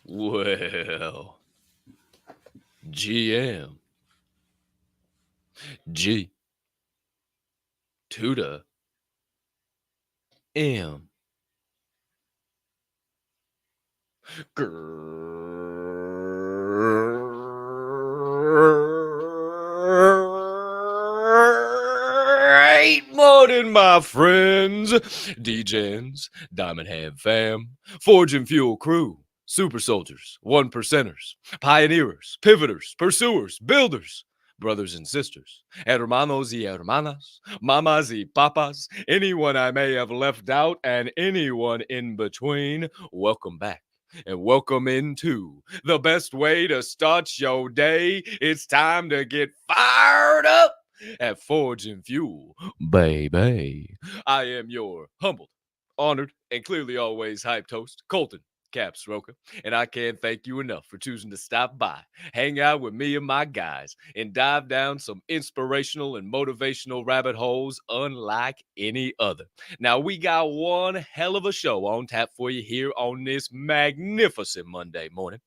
Well, GM, G, to the M. Great morning, my friends, DJs, Diamond Hand fam, Forge and Fuel crew, super soldiers, one percenters, pioneers, pivoters, pursuers, builders, brothers and sisters, hermanos y hermanas, mamas y papas, anyone I may have left out, and anyone in between, welcome back. And welcome into the best way to start your day. It's time to get fired up at Forge and Fuel, baby. I am your humbled, honored, and clearly always hyped host, Colton Capp Swirl, and I can't thank you enough for choosing to stop by, hang out with me and my guys, and dive down some inspirational and motivational rabbit holes unlike any other. Now, we got one hell of a show on tap for you here on this magnificent Monday morning.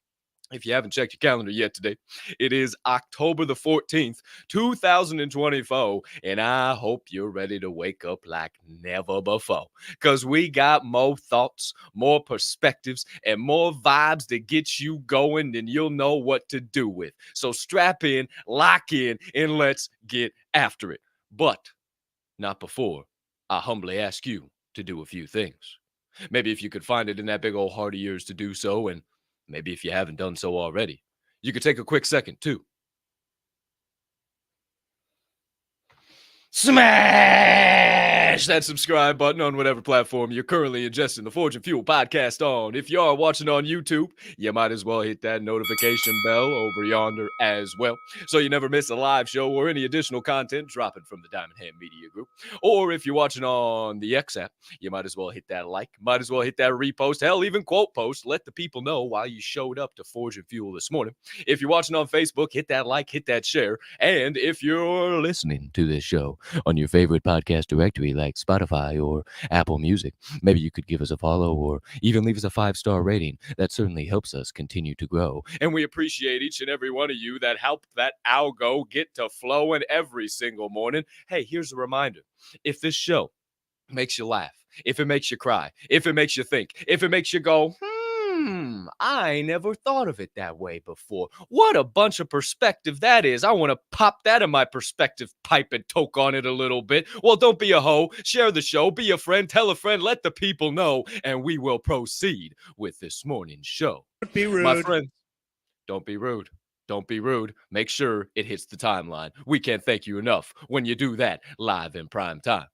If you haven't checked your calendar yet today, it is October the 14th, 2024, and I hope you're ready to wake up like never before, because we got more thoughts, more perspectives, and more vibes to get you going than you'll know what to do with. So strap in, lock in, and let's get after it. But not before I humbly ask you to do a few things. Maybe if you could find it in that big old heart of yours to do so, and maybe if you haven't done so already, you could take a quick second too. Smash Smash that subscribe button on whatever platform you're currently ingesting the Forge and Fuel podcast on. If you are watching on YouTube, you might as well hit that notification bell over yonder as well, so you never miss a live show or any additional content dropping from the Diamond Hand Media Group. Or if you're watching on the X app, you might as well hit that like, might as well hit that repost, hell, even quote post. Let the people know why you showed up to Forge and Fuel this morning. If you're watching on Facebook, hit that like, hit that share. And if you're listening to this show on your favorite podcast directory like Spotify or Apple Music, maybe you could give us a follow or even leave us a 5-star rating. That certainly helps us continue to grow. And we appreciate each and every one of you that help that algo get to flowing every single morning. Hey, here's a reminder. If this show makes you laugh, if it makes you cry, if it makes you think, if it makes you go, I never thought of it that way before. What a bunch of perspective that is. I want to pop that in my perspective pipe and toke on it a little bit. Well, don't be a hoe. Share the show. Be a friend. Tell a friend. Let the people know. And we will proceed with this morning's show. Don't be rude. My friends, don't be rude. Don't be rude. Make sure it hits the timeline. We can't thank you enough when you do that live in prime time.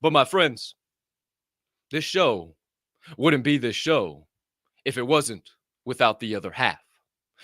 But my friends, this show wouldn't be this show if it wasn't without the other half.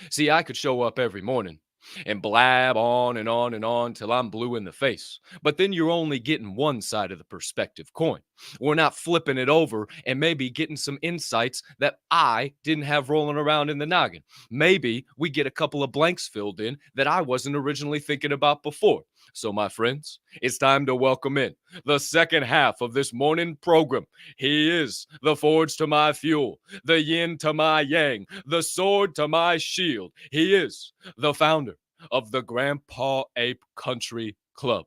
See, I could show up every morning and blab on and on and on till I'm blue in the face. But then you're only getting one side of the perspective coin. We're not flipping it over and maybe getting some insights that I didn't have rolling around in the noggin. Maybe we get a couple of blanks filled in that I wasn't originally thinking about before. So, my friends, it's time to welcome in the second half of this morning program. He is the forge to my fuel, the yin to my yang, the sword to my shield. He is the founder of the Grandpa Ape Country Club.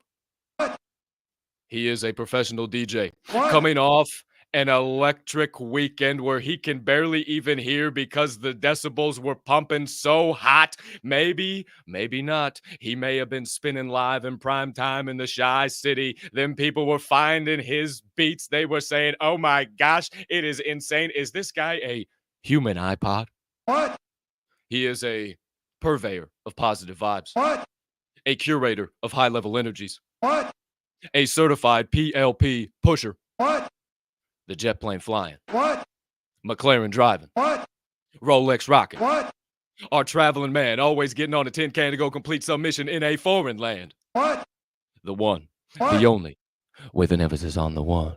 He is a professional DJ coming off an electric weekend where he can barely even hear because the decibels were pumping so hot. Maybe not. He may have been spinning live in prime time in the Shy City. Then people were finding his beats. They were saying, oh my gosh, it is insane. Is this guy a human iPod? What? He is a purveyor of positive vibes. What? A curator of high-level energies. What? A certified PLP pusher. What? The jet plane flying. What? McLaren driving. What? Rolex rocking. What? Our traveling man always getting on a tin can to go complete some mission in a foreign land. What? The one. What? The only. With an emphasis on the one.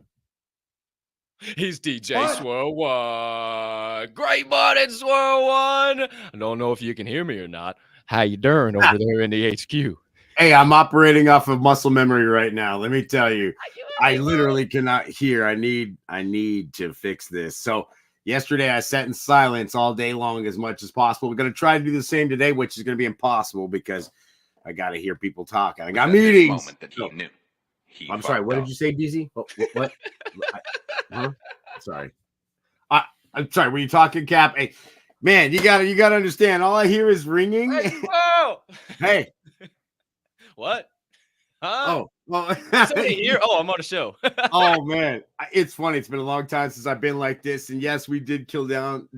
He's DJ What? Swirl One. Great morning, Swirl One. I don't know if you can hear me or not. How you doing over there in the HQ? Hey, I'm operating off of muscle memory right now. Let me tell you, I literally cannot hear. I need to fix this. So yesterday I sat in silence all day long as much as possible. We're going to try to do the same today, which is going to be impossible because I got to hear people talking. I got meetings. I'm sorry. What did you say, DZ? What? Huh? Sorry. I'm sorry. Were you talking, Cap? Hey, man, you got to understand. All I hear is ringing. Hey. What? Huh? Oh, well, somebody here? Oh, I'm on a show. Oh man, it's funny. It's been a long time since I've been like this, and yes, we did kill down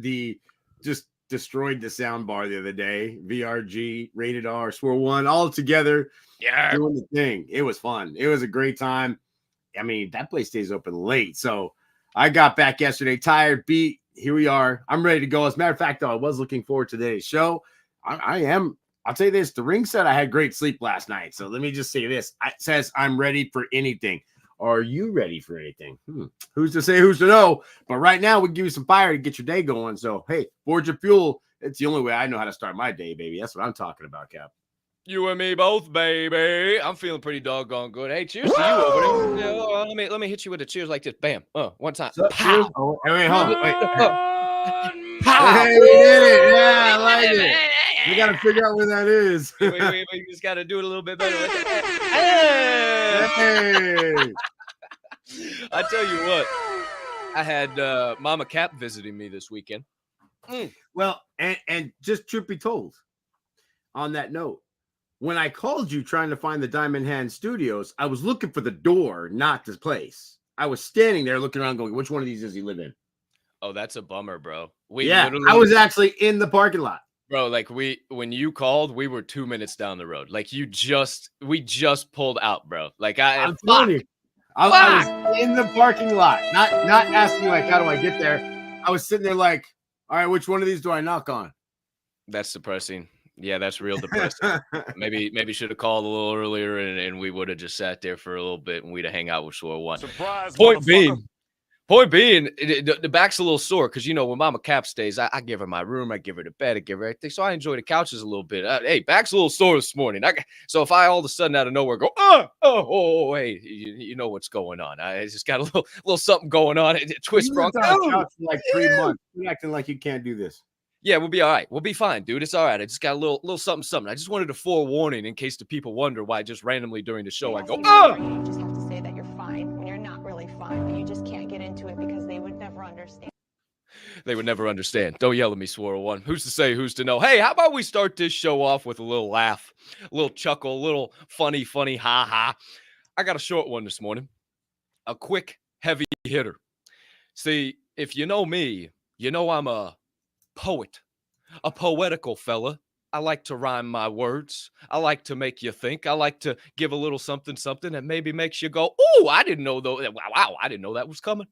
just destroyed the sound bar the other day. VRG, Rated R, Swirl One, all together, doing the thing. It was fun. It was a great time. I mean, that place stays open late, so I got back yesterday, tired, beat. Here we are. I'm ready to go. As a matter of fact, though, I was looking forward to today's show. I am. I'll tell you this, the ring said I had great sleep last night. So let me just say this. It says I'm ready for anything. Are you ready for anything? Who's to say, who's to know? But right now, we give you some fire to get your day going. So, hey, Forge your Fuel. It's the only way I know how to start my day, baby. That's what I'm talking about, Cap. You and me both, baby. I'm feeling pretty doggone good. Hey, cheers to you over there. Let me hit you with a cheers like this. Bam. One time. Pow. Oh, wait, hold on. Wait. Pow. Hey, we did it. Yeah, I like it. We got to figure out where that is. we just got to do it a little bit better. Hey. I tell you what, I had Mama Capp visiting me this weekend. Well, and just truth be told, on that note, when I called you trying to find the Diamond Hand Studios, I was looking for the door, not the place. I was standing there looking around going, which one of these does he live in? Oh, that's a bummer, bro. I was actually in the parking lot. Bro, like when you called, we were 2 minutes down the road. Like we just pulled out, bro. Like I'm telling you, I was in the parking lot, not asking like, how do I get there? I was sitting there like, all right, which one of these do I knock on? That's depressing. Yeah, that's real depressing. Maybe should have called a little earlier and we would have just sat there for a little bit and we'd have hang out with Swirl One. Surprise, Point motherfucker. being, the back's a little sore because, you know, when Mama Capp stays, I give her my room, I give her the bed, I give her everything. So I enjoy the couches a little bit. Hey, back's a little sore this morning. So if I all of a sudden out of nowhere go, hey, you know what's going on. I just got a little something going on. Twist You wrong. lived on the couch for like 3 months. You're acting like you can't do this. Yeah, we'll be all right. We'll be fine, dude. It's all right. I just got a little something. I just wanted a forewarning in case the people wonder why just randomly during the show I go, You just have to say that you're fine when you're not really fine, but you just can't get into it because they would never understand. They would never understand. Don't yell at me, Swirl One. Who's to say, who's to know? Hey, how about we start this show off with a little laugh, a little chuckle, a little funny, ha. I got a short one this morning. A quick, heavy hitter. See, if you know me, you know I'm a poet, a poetical fella. I like to rhyme my words. I like to make you think. I like to give a little something that maybe makes you go, "Ooh, I didn't know though. Wow, I didn't know that was coming."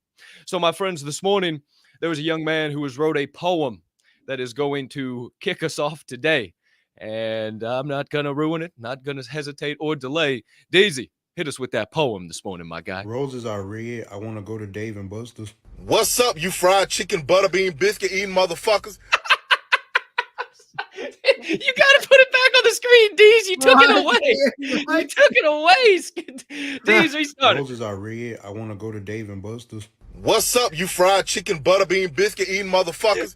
So, my friends, this morning there was a young man who has wrote a poem that is going to kick us off today, and I'm not gonna ruin it. Not gonna hesitate or delay. Daisy, hit us with that poem this morning, my guy. Roses are red. I want to go to Dave and Buster's. What's up, you fried chicken butterbean biscuit eating motherfuckers? You gotta put it back on the screen, Deez. You took it away. You took it away. Deez, restart it. Roses are red. I want to go to Dave and Buster's. What's up, you fried chicken butterbean biscuit eating motherfuckers?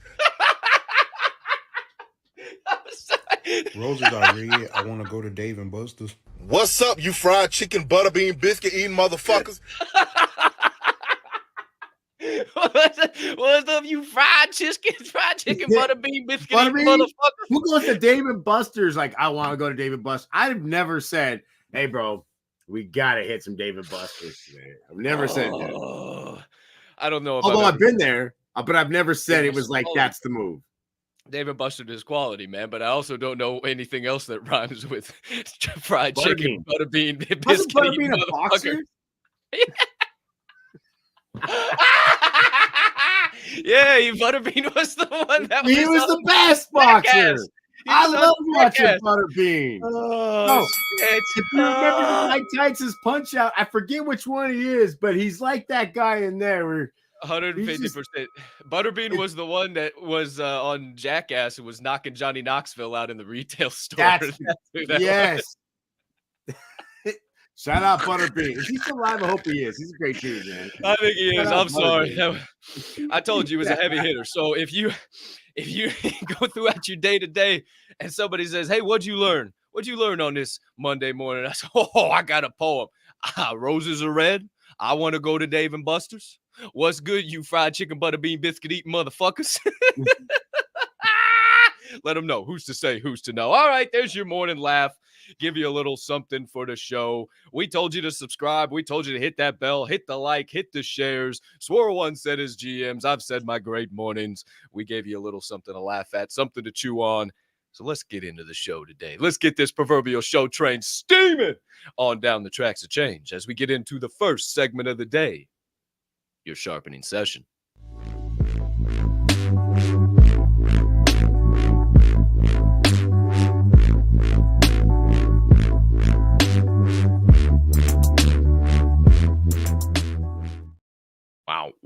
I'm sorry. Roses are red. I want to go to Dave and Buster's. What's up, you fried chicken butterbean biscuit eating motherfuckers? What's up, you fried chicken butterbean biscuit eating motherfuckers? Who goes to Dave and Buster's like, I want to go to Dave and Buster's? I've never said, hey, bro, we got to hit some Dave and Buster's today. I've never said that. I don't know. Although I've been there, but I've never said it was like, that's the move. David Buster is quality, man, but I also don't know anything else that rhymes with fried chicken, butterbean, biscuit. Wasn't Butterbean a boxer? Yeah, Butterbean was the one that he was the best boxer. I love watching Butterbean. Oh, if you remember the Mike Tyson's Punch Out, I forget which one he is, but he's like that guy in there. Where 150%. Butterbean was the one that was on Jackass and was knocking Johnny Knoxville out in the retail store. Yes. Shout out Butterbean. Is he still alive? I hope he is. He's a great dude, man. I think he is. I'm sorry. I told you he was a heavy hitter. So if you go throughout your day to day and somebody says, hey, what'd you learn? What'd you learn on this Monday morning? I said, oh, I got a poem. Roses are red. I want to go to Dave and Buster's. What's good, you fried chicken butterbean biscuit eating motherfuckers? Let them know. Who's to say, who's to know? All right, there's your morning laugh. Give you a little something for the show. We told you to subscribe. We told you to hit that bell, hit the like, hit the shares. Swirl One said his GMs. I've said my great mornings. We gave you a little something to laugh at, something to chew on. So let's get into the show today. Let's get this proverbial show train steaming on down the tracks of change as we get into the first segment of the day, your sharpening session.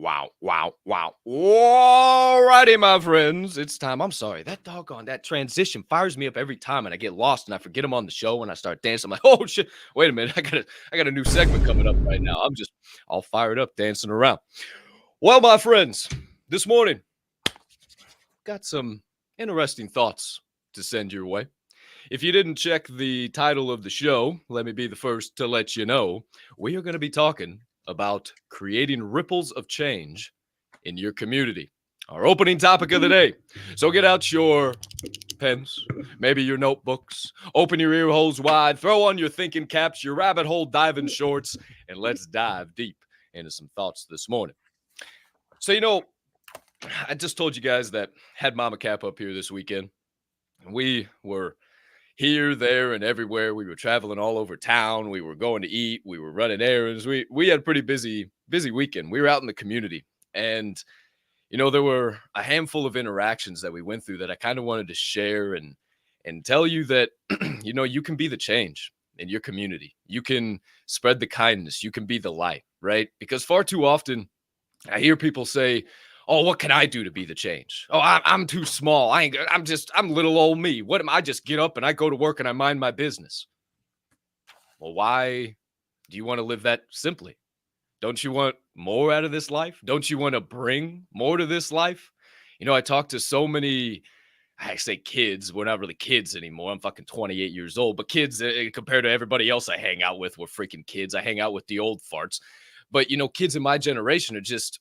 Wow. All righty, my friends. It's time. I'm sorry. That transition fires me up every time, and I get lost, and I forget I'm on the show, and I start dancing. I'm like, oh, shit. Wait a minute. I got a new segment coming up right now. I'm just all fired up dancing around. Well, my friends, this morning, got some interesting thoughts to send your way. If you didn't check the title of the show, let me be the first to let you know, we are going to be talking about creating ripples of change in your community. Our opening topic of the day. So get out your pens, maybe your notebooks, open your ear holes wide, throw on your thinking caps, your rabbit hole diving shorts, and let's dive deep into some thoughts this morning. So, I just told you guys that had Mama Capp up here this weekend. We were here, there, and everywhere. We were traveling all over town. We were going to eat. We were running errands. We had a pretty busy weekend. We were out in the community, and there were a handful of interactions that we went through that I kind of wanted to share and tell you that you can be the change in your community. You can spread the kindness. You can be the light, right? Because far too often I hear people say, "Oh, what can I do to be the change? Oh, I'm too small. I'm little old me. What am I? Just get up and I go to work and I mind my business." Well, why do you want to live that simply? Don't you want more out of this life? Don't you want to bring more to this life? I talk to so many, I say kids. We're not really kids anymore. I'm fucking 28 years old, but kids compared to everybody else I hang out with, we're freaking kids. I hang out with the old farts. But, kids in my generation are just,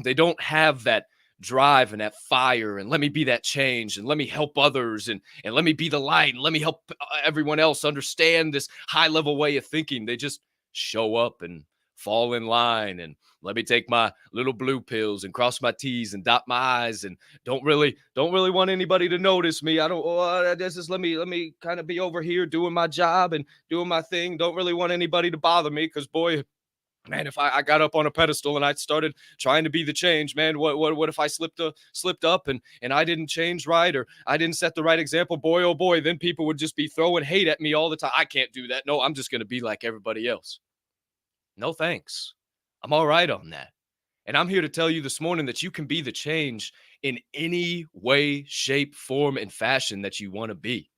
they don't have that drive and that fire and let me be that change and let me help others and let me be the light and let me help everyone else understand this high level way of thinking. They just show up and fall in line and let me take my little blue pills and cross my T's and dot my I's and don't really want anybody to notice me. I don't just let me kind of be over here doing my job and doing my thing. Don't really want anybody to bother me because boy, man, if I got up on a pedestal and I started trying to be the change, man, what if I slipped up and I didn't change right or I didn't set the right example? Boy, oh boy, then people would just be throwing hate at me all the time. I can't do that. No, I'm just going to be like everybody else. No, thanks. I'm all right on that. And I'm here to tell you this morning that you can be the change in any way, shape, form, and fashion that you want to be.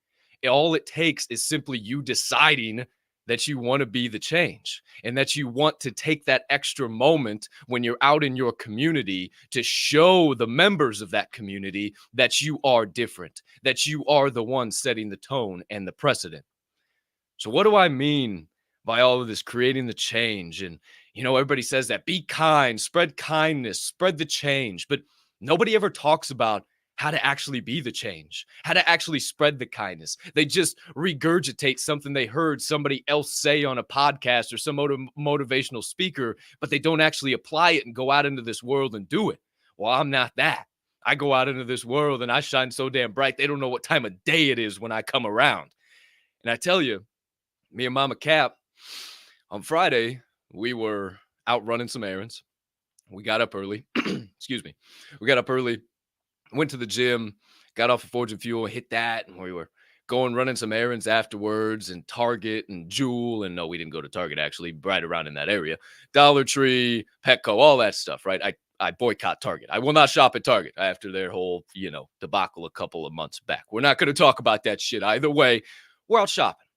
All it takes is simply you deciding that you want to be the change and that you want to take that extra moment when you're out in your community to show the members of that community that you are different, that you are the one setting the tone and the precedent. So what do I mean by all of this creating the change? And, everybody says that be kind, spread kindness, spread the change, but nobody ever talks about how to actually be the change, how to actually spread the kindness. They just regurgitate something they heard somebody else say on a podcast or some motivational speaker, but they don't actually apply it and go out into this world and do it. Well, I'm not that. I go out into this world and I shine so damn bright, they don't know what time of day it is when I come around. And I tell you, me and Mama Capp, on Friday, we were out running some errands. We got up early. Excuse me. We got up early, went to the gym, got off of Forge and Fuel, hit that, and we were running some errands afterwards, and Target and Jewel, and no, we didn't go to Target, actually, right around in that area. Dollar Tree, Petco, all that stuff, right? I boycott Target. I will not shop at Target after their whole, debacle a couple of months back. We're not going to talk about that shit either way. We're out shopping.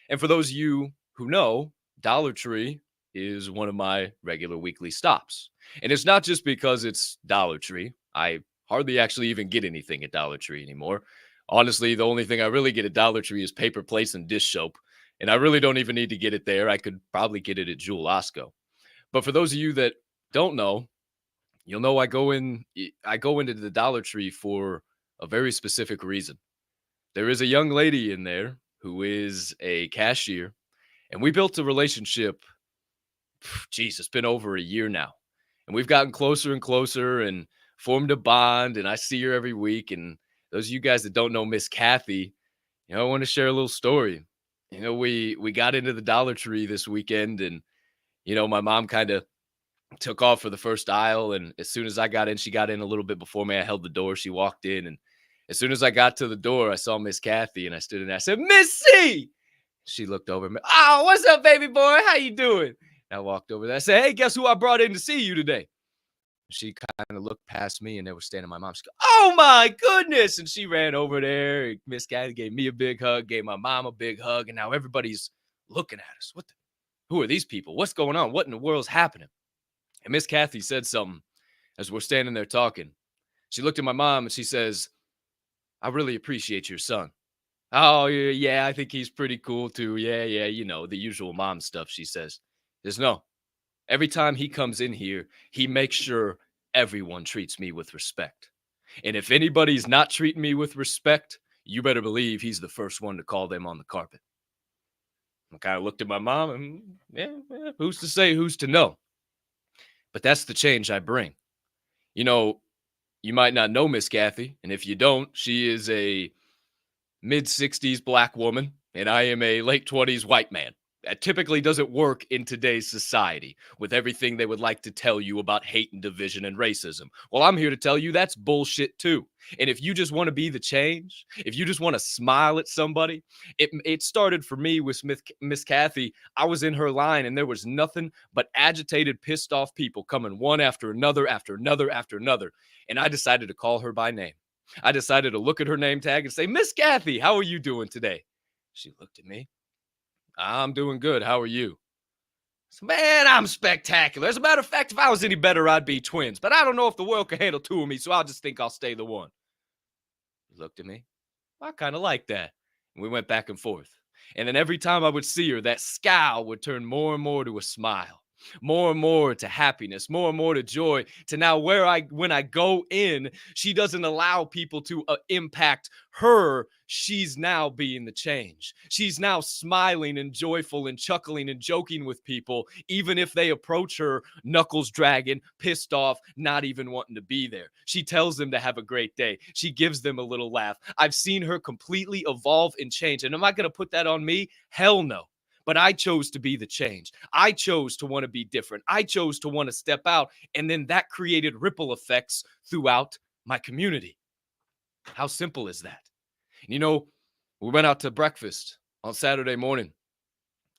And for those of you who know, Dollar Tree is one of my regular weekly stops. And it's not just because it's Dollar Tree. I hardly actually even get anything at Dollar Tree anymore. Honestly, the only thing I really get at Dollar Tree is paper plates and dish soap. And I really don't even need to get it there. I could probably get it at Jewel Osco. But for those of you that don't know, you'll know I go into the Dollar Tree for a very specific reason. There is a young lady in there who is a cashier, and we built a relationship. Geez, it's been over a year now, and we've gotten closer and closer and formed a bond, and I see her every week. And those of you guys that don't know Miss Kathy, I want to share a little story. We got into the Dollar Tree this weekend, and my mom kind of took off for the first aisle, and as soon as I got in, she got in a little bit before me. I held the door. She walked in, and as soon as I got to the door, I saw Miss Kathy, and I stood in there. I said, "Missy!" She looked over at me. "Oh, what's up, baby boy? How you doing?" And I walked over there. I said, "Hey, guess who I brought in to see you today?" She kind of looked past me, and there was standing my mom. She goes, "Oh, my goodness." And she ran over there. Miss Kathy gave me a big hug, gave my mom a big hug, and now everybody's looking at us. Who are these people? What's going on? What in the world's happening? And Miss Kathy said something as we're standing there talking. She looked at my mom, and she says, "I really appreciate your son." "Oh, yeah, I think he's pretty cool too. Yeah, the usual mom stuff," she says. There's no. Every time he comes in here, he makes sure everyone treats me with respect. And if anybody's not treating me with respect, you better believe he's the first one to call them on the carpet. I kind of looked at my mom and, who's to say, who's to know? But that's the change I bring. You might not know Miss Kathy, and if you don't, she is a mid-60s black woman, and I am a late 20s white man. That typically doesn't work in today's society with everything they would like to tell you about hate and division and racism. Well, I'm here to tell you that's bullshit too. And if you just want to be the change, if you just want to smile at somebody, it started for me with Miss Kathy. I was in her line and there was nothing but agitated, pissed off people coming one after another, after another, after another. And I decided to call her by name. I decided to look at her name tag and say, Miss Kathy, how are you doing today? She looked at me. I'm doing good. How are you? So, man, I'm spectacular. As a matter of fact, if I was any better, I'd be twins. But I don't know if the world can handle two of me, so I'll just think I'll stay the one. He looked at me. I kind of like that. And we went back and forth. And then every time I would see her, that scowl would turn more and more to a smile, more and more to happiness, more and more to joy, to now when I go in, she doesn't allow people to impact her. She's now being the change. She's now smiling and joyful and chuckling and joking with people, even if they approach her knuckles dragging, pissed off, not even wanting to be there. She tells them to have a great day. She gives them a little laugh. I've seen her completely evolve and change. And am I going to put that on me? Hell no. But I chose to be the change. I chose to want to be different. I chose to want to step out. And then that created ripple effects throughout my community. How simple is that? You know, we went out to breakfast on Saturday morning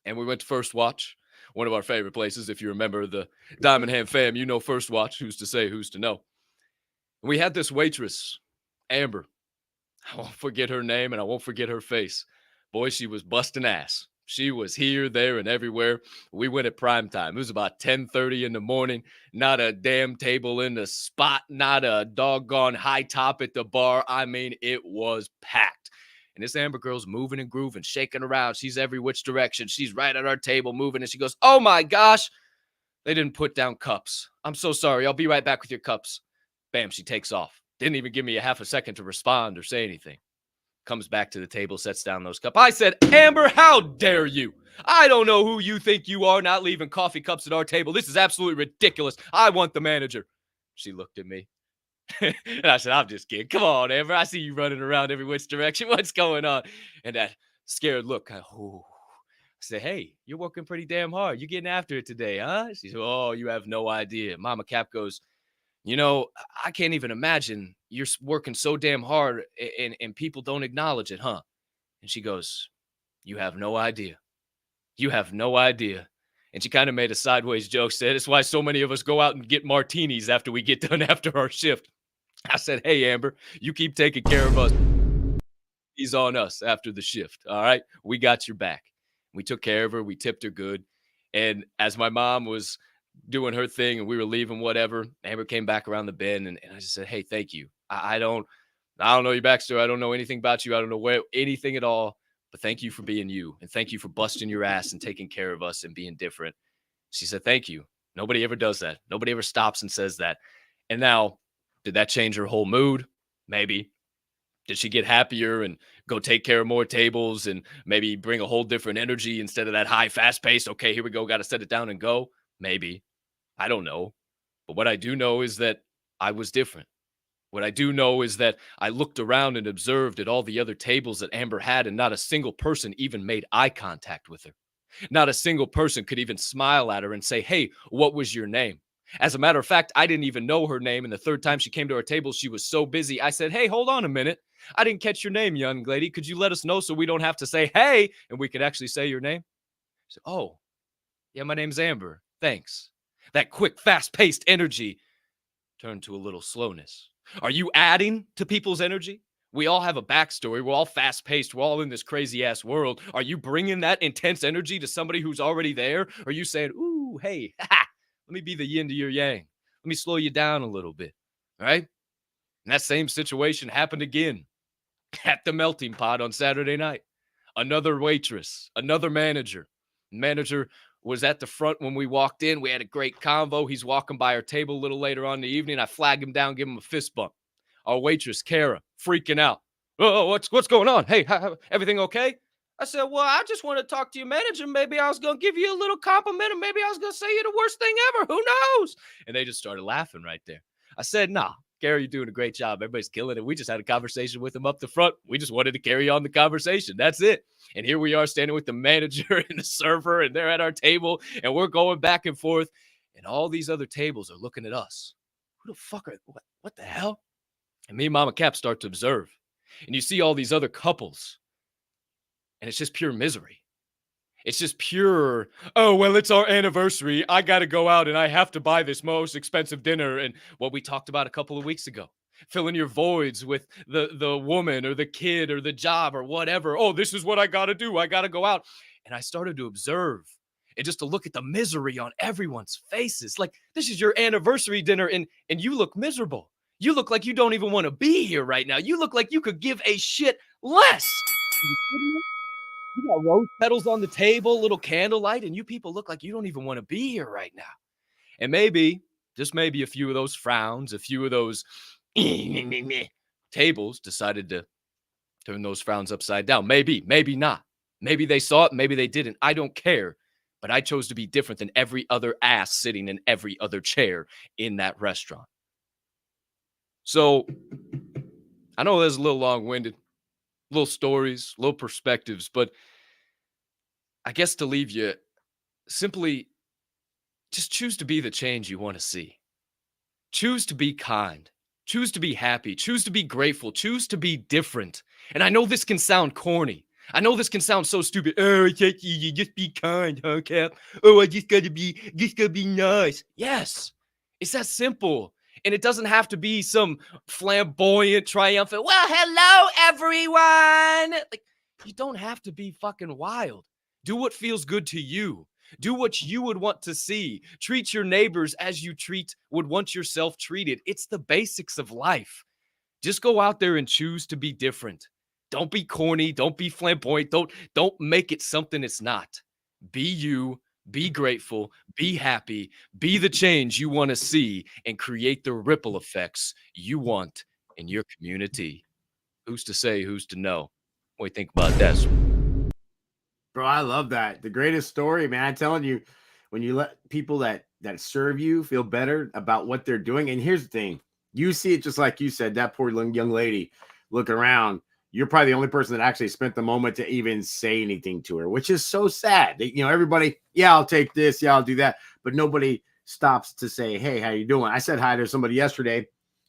and we went to First Watch, one of our favorite places. If you remember the Diamond Hand fam, you know First Watch, who's to say, who's to know. And we had this waitress, Amber. I won't forget her name and I won't forget her face. Boy, she was busting ass. She was here, there, and everywhere. We went at prime time. It was about 10:30 in the morning. Not a damn table in the spot. Not a doggone high top at the bar. I mean, it was packed. And this Amber girl's moving and grooving, shaking around. She's every which direction. She's right at our table moving. And she goes, oh my gosh, they didn't put down cups. I'm so sorry. I'll be right back with your cups. Bam, she takes off. Didn't even give me a half a second to respond or say anything. Comes back to the table, sets down those cups. I said, Amber, how dare you? I don't know who you think you are, not leaving coffee cups at our table. This is absolutely ridiculous. I want the manager. She looked at me. And I said, I'm just kidding. Come on, Amber. I see you running around every which direction. What's going on? And that scared look. I said, hey, you're working pretty damn hard. You're getting after it today, huh? She said, oh, you have no idea. Mama Capp goes, you know, I can't even imagine you're working so damn hard and people don't acknowledge it, huh? And she goes, you have no idea. You have no idea. And she kind of made a sideways joke, said, it's why so many of us go out and get martinis after we get done after our shift. I said, hey, Amber, you keep taking care of us. He's on us after the shift, all right? We got your back. We took care of her. We tipped her good. And as my mom was doing her thing and we were leaving, whatever, Amber came back around the bend and I just said, hey, thank you. I don't know your backstory. I don't know anything about you. I don't know anything at all, but thank you for being you. And thank you for busting your ass and taking care of us and being different. She said, thank you. Nobody ever does that. Nobody ever stops and says that. And now, did that change her whole mood? Maybe. Did she get happier and go take care of more tables and maybe bring a whole different energy instead of that high, fast paced, okay, here we go, got to set it down and go? Maybe. I don't know. But what I do know is that I was different. What I do know is that I looked around and observed at all the other tables that Amber had, and not a single person even made eye contact with her. Not a single person could even smile at her and say, hey, what was your name? As a matter of fact, I didn't even know her name. And the third time she came to our table, she was so busy. I said, hey, hold on a minute. I didn't catch your name, young lady. Could you let us know so we don't have to say, hey, and we could actually say your name? She said, oh, yeah, my name's Amber. Thanks. That quick, fast-paced energy turned to a little slowness. Are you adding to people's energy? We all have a backstory. We're all fast-paced. We're all in this crazy-ass world. Are you bringing that intense energy to somebody who's already there? Or are you saying, ooh, hey, let me be the yin to your yang. Let me slow you down a little bit, all right? And that same situation happened again at the melting pot on Saturday night. Another waitress, another manager. Manager was at the front when we walked in. We had a great convo. He's walking by our table a little later on in the evening. I flag him down, give him a fist bump. Our waitress, Kara, freaking out. Oh, what's going on? Hey, everything okay? I said, well, I just want to talk to your manager. Maybe I was going to give you a little compliment, or maybe I was going to say you're the worst thing ever. Who knows? And they just started laughing right there. I said, nah, Gary, you're doing a great job. Everybody's killing it. We just had a conversation with him up the front. We just wanted to carry on the conversation. That's it. And here we are standing with the manager and the server, and they're at our table, and we're going back and forth. And all these other tables are looking at us. Who the fuck are, what the hell? And me and Mama Capp start to observe. And you see all these other couples, and it's just pure misery. It's just pure, oh, well, it's our anniversary. I got to go out and I have to buy this most expensive dinner. And what we talked about a couple of weeks ago, filling your voids with the woman or the kid or the job or whatever. Oh, this is what I got to do. I got to go out. And I started to observe and just to look at the misery on everyone's faces. Like, this is your anniversary dinner and you look miserable. You look like you don't even want to be here right now. You look like you could give a shit less. You got rose petals on the table, little candlelight, and you people look like you don't even want to be here right now. And maybe, just maybe a few of those frowns, a few of those tables decided to turn those frowns upside down. Maybe, maybe not. Maybe they saw it, maybe they didn't. I don't care. But I chose to be different than every other ass sitting in every other chair in that restaurant. So, I know that's a little long-winded. Little stories, little perspectives, but I guess to leave you, simply just choose to be the change you want to see. Choose to be kind. Choose to be happy. Choose to be grateful. Choose to be different. And I know this can sound corny. I know this can sound so stupid. Oh, you just be kind, huh, Cap? Oh, I just gotta be nice. Yes, it's that simple. And it doesn't have to be some flamboyant, triumphant, well, hello, everyone. Like, you don't have to be fucking wild. Do what feels good to you. Do what you would want to see. Treat your neighbors as you would want yourself treated. It's the basics of life. Just go out there and choose to be different. Don't be corny. Don't be flamboyant. Don't make it something it's not. Be you. Be grateful, be happy, be the change you want to see, and create the ripple effects you want in your community. Who's to say, who's to know? What do you think about that? Bro, I love that. The greatest story, man. I'm telling you, when you let people that serve you feel better about what they're doing. And here's the thing. You see it just like you said, that poor young lady looking around. You're probably the only person that actually spent the moment to even say anything to her, which is so sad. Everybody, yeah, I'll take this. Yeah, I'll do that. But nobody stops to say, hey, how you doing? I said hi to somebody yesterday.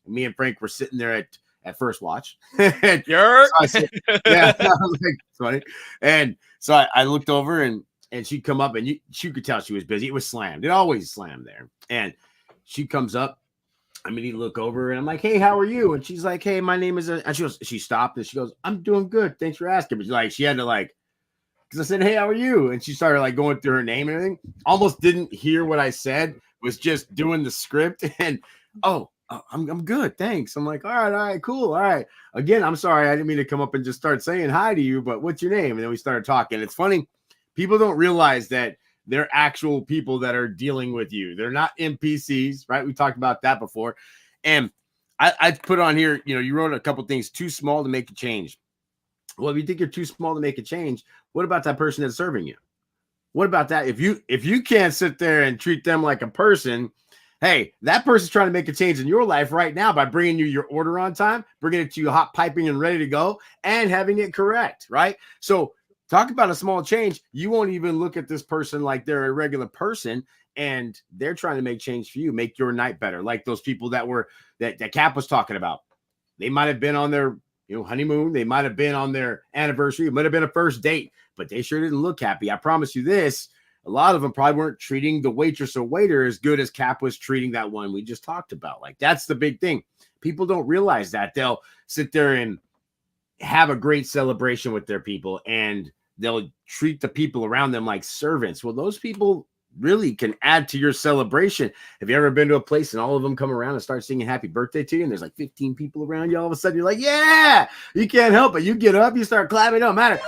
Me and Frank were sitting there at First Watch. Yeah, I was like, it's funny. And so I looked over and she'd come up and she could tell she was busy. It was slammed. It always slammed there. And she comes up. I mean, you look over and I'm like, hey, how are you? And she's like, hey, my name is, and she stopped and she goes, I'm doing good. Thanks for asking. But she had to because I said, hey, how are you? And she started going through her name and everything. Almost didn't hear what I said, was just doing the script. And, I'm good. Thanks. I'm like, all right, cool. All right. Again, I'm sorry. I didn't mean to come up and just start saying hi to you, but what's your name? And then we started talking. It's funny. People don't realize that they're actual people that are dealing with you. They're not NPCs, right? We talked about that before. And I put on here, you wrote a couple things, too small to make a change. Well, if you think you're too small to make a change, what about that person that's serving you? What about that? If you can't sit there and treat them like a person, hey, that person's trying to make a change in your life right now by bringing you your order on time, bringing it to you hot piping and ready to go, and having it correct, right? So talk about a small change. You won't even look at this person like they're a regular person, and they're trying to make change for you, make your night better. Like those people that Capp was talking about. They might have been on their honeymoon. They might have been on their anniversary. It might have been a first date, but they sure didn't look happy. I promise you this. A lot of them probably weren't treating the waitress or waiter as good as Capp was treating that one we just talked about. That's the big thing. People don't realize that. They'll sit there and have a great celebration with their people, and they'll treat the people around them like servants. Well, those people really can add to your celebration. Have you ever been to a place and all of them come around and start singing happy birthday to you, and there's 15 people around you? All of a sudden you're like, yeah, you can't help it. You get up, you start clapping. It don't matter.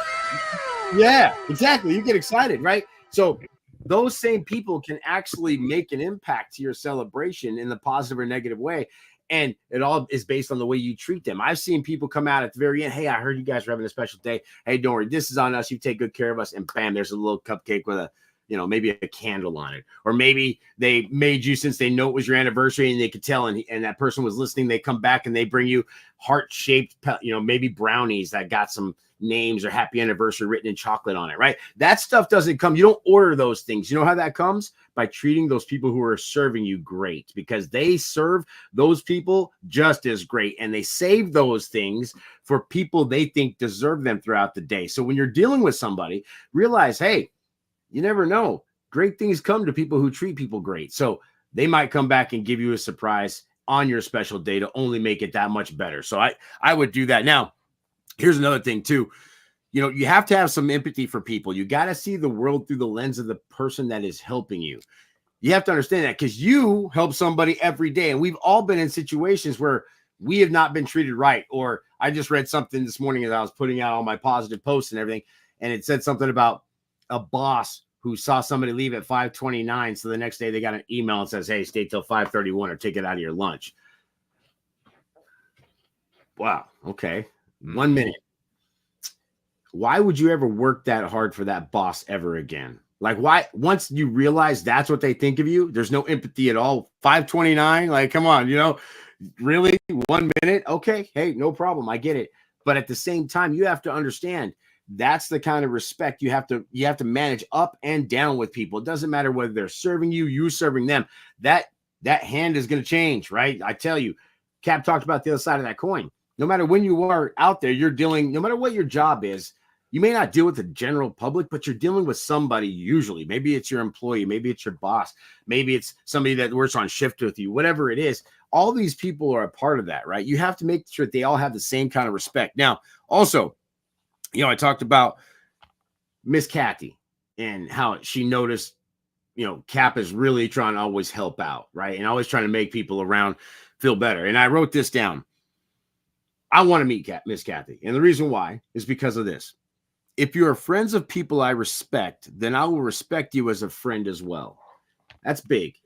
Yeah, exactly. You get excited, right? So those same people can actually make an impact to your celebration in the positive or negative way. And it all is based on the way you treat them. I've seen people come out at the very end. Hey, I heard you guys are having a special day. Hey, don't worry. This is on us. You take good care of us. And bam, there's a little cupcake with a maybe a candle on it, or maybe they made you, since they know it was your anniversary and they could tell, and that person was listening, they come back and they bring you heart-shaped, maybe brownies that got some names or happy anniversary written in chocolate on it, right? That stuff doesn't come. You don't order those things. You know how that comes? By treating those people who are serving you great, because they serve those people just as great, and they save those things for people they think deserve them throughout the day. So when you're dealing with somebody, realize, hey, you never know. Great things come to people who treat people great. So they might come back and give you a surprise on your special day to only make it that much better. So I would do that. Now, here's another thing too. You have to have some empathy for people. You got to see the world through the lens of the person that is helping you. You have to understand that, because you help somebody every day. And we've all been in situations where we have not been treated right. Or I just read something this morning as I was putting out all my positive posts and everything, and it said something about a boss who saw somebody leave at 5:29. So the next day they got an email and says, hey, stay till 5:31 or take it out of your lunch. Wow. Okay. 1 minute. Why would you ever work that hard for that boss ever again? Like, why? Once you realize that's what they think of you, there's no empathy at all. 5:29, like, come on, really 1 minute? Okay, hey, no problem, I get it. But at the same time, you have to understand that's the kind of respect you have to manage up and down with people. It doesn't matter whether they're serving you, you serving them. That hand is going to change, right? I tell you, Capp talked about the other side of that coin. No matter when you are out there, you're dealing, no matter what your job is, you may not deal with the general public, but you're dealing with somebody usually. Maybe it's your employee. Maybe it's your boss. Maybe it's somebody that works on shift with you, whatever it is. All these people are a part of that, right? You have to make sure that they all have the same kind of respect. Now, also, I talked about Miss Kathy and how she noticed, Capp is really trying to always help out, right? And always trying to make people around feel better. And I wrote this down. I want to meet Miss Kathy. And the reason why is because of this. If you are friends of people I respect, then I will respect you as a friend as well. That's big.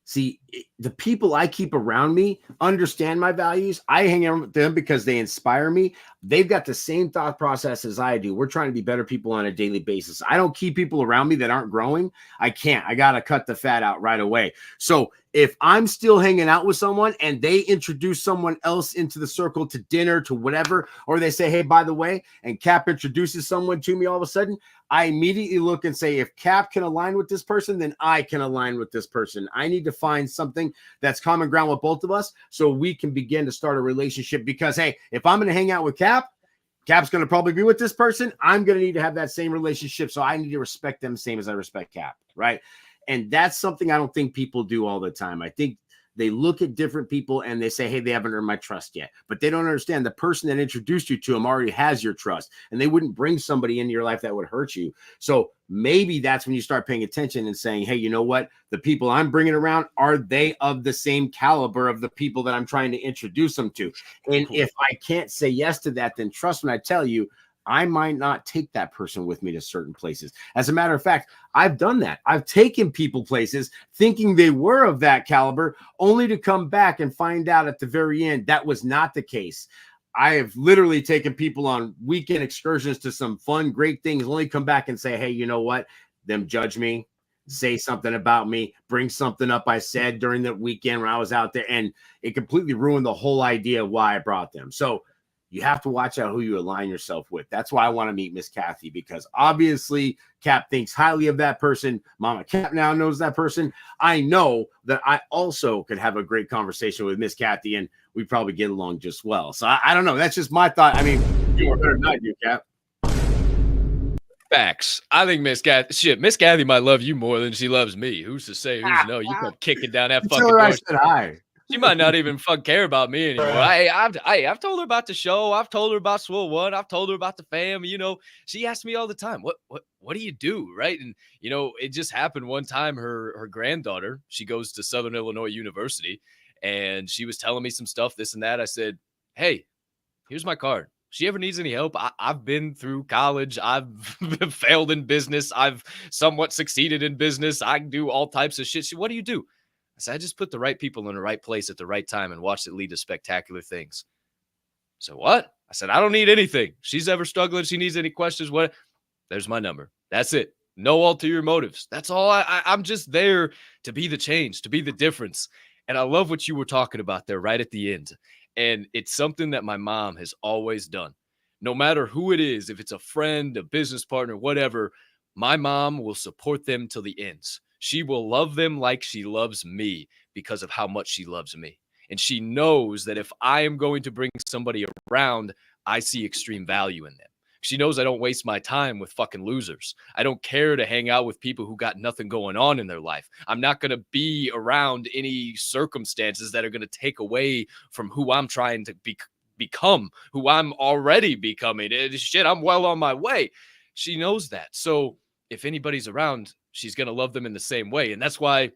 See, the people I keep around me understand my values. I hang out with them because they inspire me. They've got the same thought process as I do. We're trying to be better people on a daily basis. I don't keep people around me that aren't growing. I can't. I got to cut the fat out right away. So if I'm still hanging out with someone and they introduce someone else into the circle to dinner, to whatever, or they say, hey, by the way, and Capp introduces someone to me all of a sudden, I immediately look and say, if Capp can align with this person, then I can align with this person. I need to find something that's common ground with both of us so we can begin to start a relationship. Because, hey, if I'm going to hang out with Capp's going to probably be with this person. I'm going to need to have that same relationship. So I need to respect them the same as I respect Capp, right? And that's something I don't think people do all the time. I think they look at different people and they say, hey, they haven't earned my trust yet. But they don't understand the person that introduced you to them already has your trust. And they wouldn't bring somebody into your life that would hurt you. So maybe that's when you start paying attention and saying, hey, you know what? The people I'm bringing around, are they of the same caliber of the people that I'm trying to introduce them to? And if I can't say yes to that, then trust when I tell you, I might not take that person with me to certain places. As a matter of fact, I've done that. I've taken people places thinking they were of that caliber, only to come back and find out at the very end that was not the case. I have literally taken people on weekend excursions to some fun, great things, only come back and say, hey, you know what? Them judge me, say something about me, bring something up I said during the weekend when I was out there, and it completely ruined the whole idea of why I brought them. So you have to watch out who you align yourself with. That's why I want to meet Miss Kathy, because obviously Capp thinks highly of that person. Mama Capp now knows that person. I know that I also could have a great conversation with Miss Kathy, and we probably get along just well. So I don't know. That's just my thought. I mean, you are better than I do, Capp. Facts. I think Miss Kathy might love you more than she loves me. Who's to say? Who's to know? You come kicking down that fucking Tell her I door. said hi. She might not even fucking care about me anymore. I've told her about the show. I've told her about Swirl One. I've told her about the fam. She asks me all the time, what do you do? Right. And, it just happened one time. Her granddaughter, she goes to Southern Illinois University, and she was telling me some stuff, this and that. I said, hey, here's my card. If she ever needs any help, I've been through college. I've failed in business. I've somewhat succeeded in business. I do all types of shit. What do you do? I said, I just put the right people in the right place at the right time and watched it lead to spectacular things. So what? I said, I don't need anything. She's ever struggling. She needs any questions. What? There's my number. That's it. No ulterior motives. That's all. I'm just there to be the change, to be the difference. And I love what you were talking about there right at the end. And it's something that my mom has always done. No matter who it is, if it's a friend, a business partner, whatever, my mom will support them till the ends. She will love them like she loves me because of how much she loves me. And she knows that if I am going to bring somebody around, I see extreme value in them. She knows I don't waste my time with fucking losers. I don't care to hang out with people who got nothing going on in their life. I'm not going to be around any circumstances that are going to take away from who I'm trying to become, who I'm already becoming. Shit, I'm well on my way. She knows that. So if anybody's around, she's going to love them in the same way. And that's why,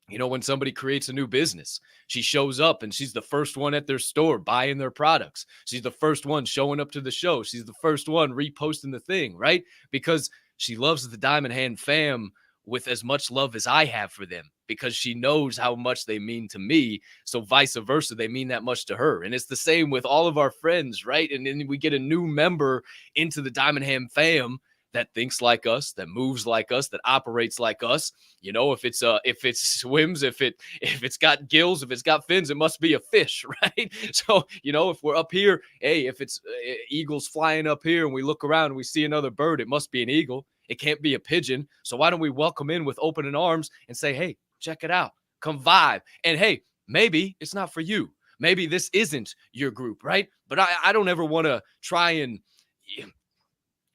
when somebody creates a new business, she shows up and she's the first one at their store buying their products. She's the first one showing up to the show. She's the first one reposting the thing, right? Because she loves the Diamond Hand fam with as much love as I have for them, because she knows how much they mean to me. So vice versa, they mean that much to her. And it's the same with all of our friends, right? And then we get a new member into the Diamond Hand fam that thinks like us, that moves like us, that operates like us. If it swims, if it's got gills, if it's got fins, it must be a fish, right? So, if we're up here, hey, if it's eagles flying up here and we look around and we see another bird, it must be an eagle. It can't be a pigeon. So why don't we welcome in with open arms and say, hey, check it out, come vibe. And hey, maybe it's not for you. Maybe this isn't your group, right? But I don't ever want to try and...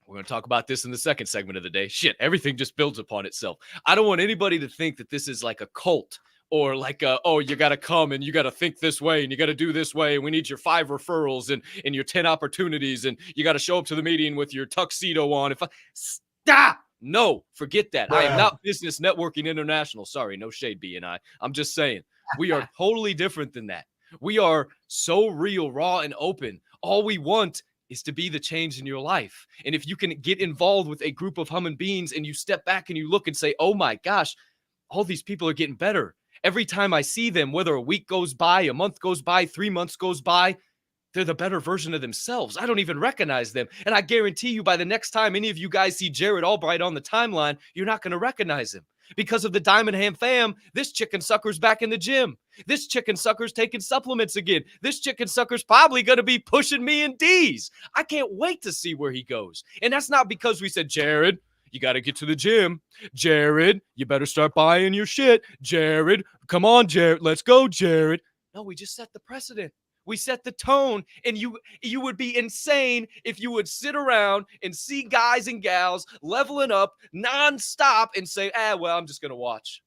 We're going to talk about this in the second segment of the day. Shit, everything just builds upon itself. I don't want anybody to think that this is like a cult or like, you got to come and you got to think this way and you got to do this way. And we need your 5 referrals and your 10 opportunities. And you got to show up to the meeting with your tuxedo on. Stop. No, forget that. I am not Business Networking International. Sorry, no shade, B&I. I'm just saying we are totally different than that. We are so real, raw, and open. All we want is to be the change in your life. And if you can get involved with a group of human beings and you step back and you look and say, oh my gosh, all these people are getting better. Every time I see them, whether a week goes by, a month goes by, 3 months goes by, they're the better version of themselves. I don't even recognize them. And I guarantee you by the next time any of you guys see Jared Albright on the timeline, you're not going to recognize him. Because of the Diamond Hand fam, this chicken sucker's back in the gym. This chicken sucker's taking supplements again. This chicken sucker's probably going to be pushing me in D's. I can't wait to see where he goes. And that's not because we said, Jared, you got to get to the gym. Jared, you better start buying your shit. Jared, come on, Jared. Let's go, Jared. No, we just set the precedent. We set the tone, and you would be insane if you would sit around and see guys and gals leveling up nonstop and say, well, I'm just going to watch.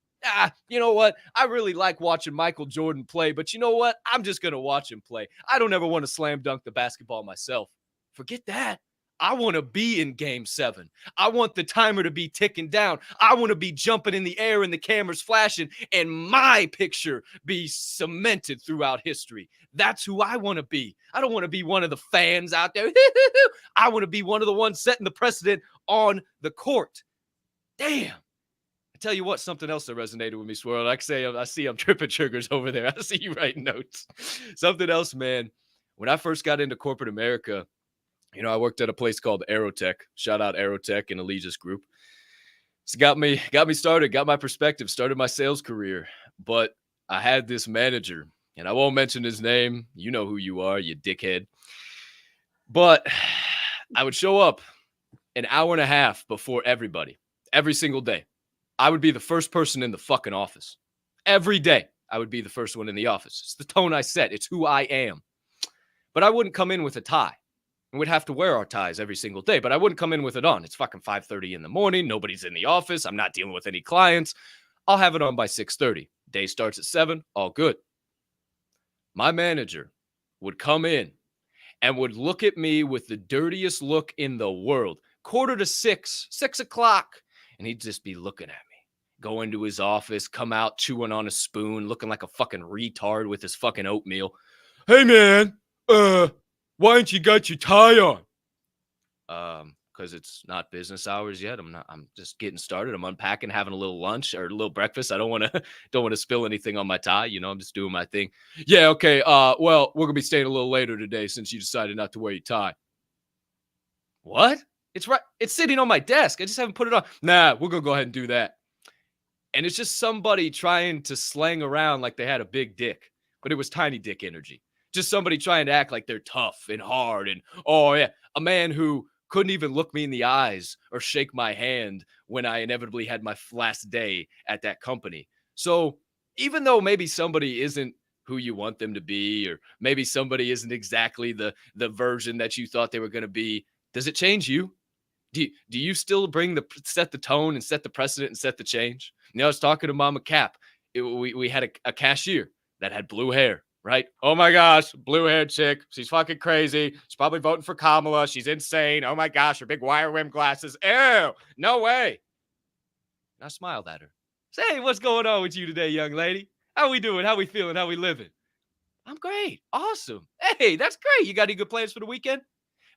You know what? I really like watching Michael Jordan play, but you know what? I'm just going to watch him play. I don't ever want to slam dunk the basketball myself. Forget that. I want to be in Game 7. I want the timer to be ticking down. I want to be jumping in the air and the cameras flashing and my picture be cemented throughout history. That's who I want to be. I don't want to be one of the fans out there. I want to be one of the ones setting the precedent on the court. Damn. I tell you what, something else that resonated with me, Swirl. Like I say, I see I'm tripping triggers over there. I see you writing notes. Something else, man. When I first got into corporate America, I worked at a place called Aerotech. Shout out Aerotech and Allegiance Group. It's got me started, got my perspective, started my sales career. But I had this manager, and I won't mention his name. You know who you are, you dickhead. But I would show up an hour and a half before everybody, every single day. I would be the first person in the fucking office. Every day, I would be the first one in the office. It's the tone I set. It's who I am. But I wouldn't come in with a tie. And we'd have to wear our ties every single day, but I wouldn't come in with it on. It's fucking 5:30 in the morning. Nobody's in the office. I'm not dealing with any clients. I'll have it on by 6:30. Day starts at 7. All good. My manager would come in and would look at me with the dirtiest look in the world. 5:45, 6 o'clock. And he'd just be looking at me. Go into his office, come out chewing on a spoon, looking like a fucking retard with his fucking oatmeal. Hey, man, why ain't you got your tie on? Because it's not business hours yet. I'm just getting started. I'm unpacking, having a little lunch or a little breakfast. I don't want to spill anything on my tie. I'm just doing my thing. Yeah, okay. Well, we're gonna be staying a little later today since you decided not to wear your tie. What? It's right. It's sitting on my desk. I just haven't put it on. Nah, we're going to go ahead and do that. And it's just somebody trying to slang around like they had a big dick, but it was tiny dick energy. Just somebody trying to act like they're tough and hard. And, oh, yeah, a man who couldn't even look me in the eyes or shake my hand when I inevitably had my last day at that company. So even though maybe somebody isn't who you want them to be, or maybe somebody isn't exactly the version that you thought they were going to be, does it change you? Do you still set the tone and set the precedent and set the change? You know, I was talking to Mama Capp. We had a cashier that had blue hair, right? Oh my gosh, blue haired chick. She's fucking crazy. She's probably voting for Kamala. She's insane. Oh my gosh, her big wire rim glasses. Ew, no way. And I smiled at her. Say, hey, what's going on with you today, young lady? How we doing? How we feeling? How we living? I'm great. Awesome. Hey, that's great. You got any good plans for the weekend?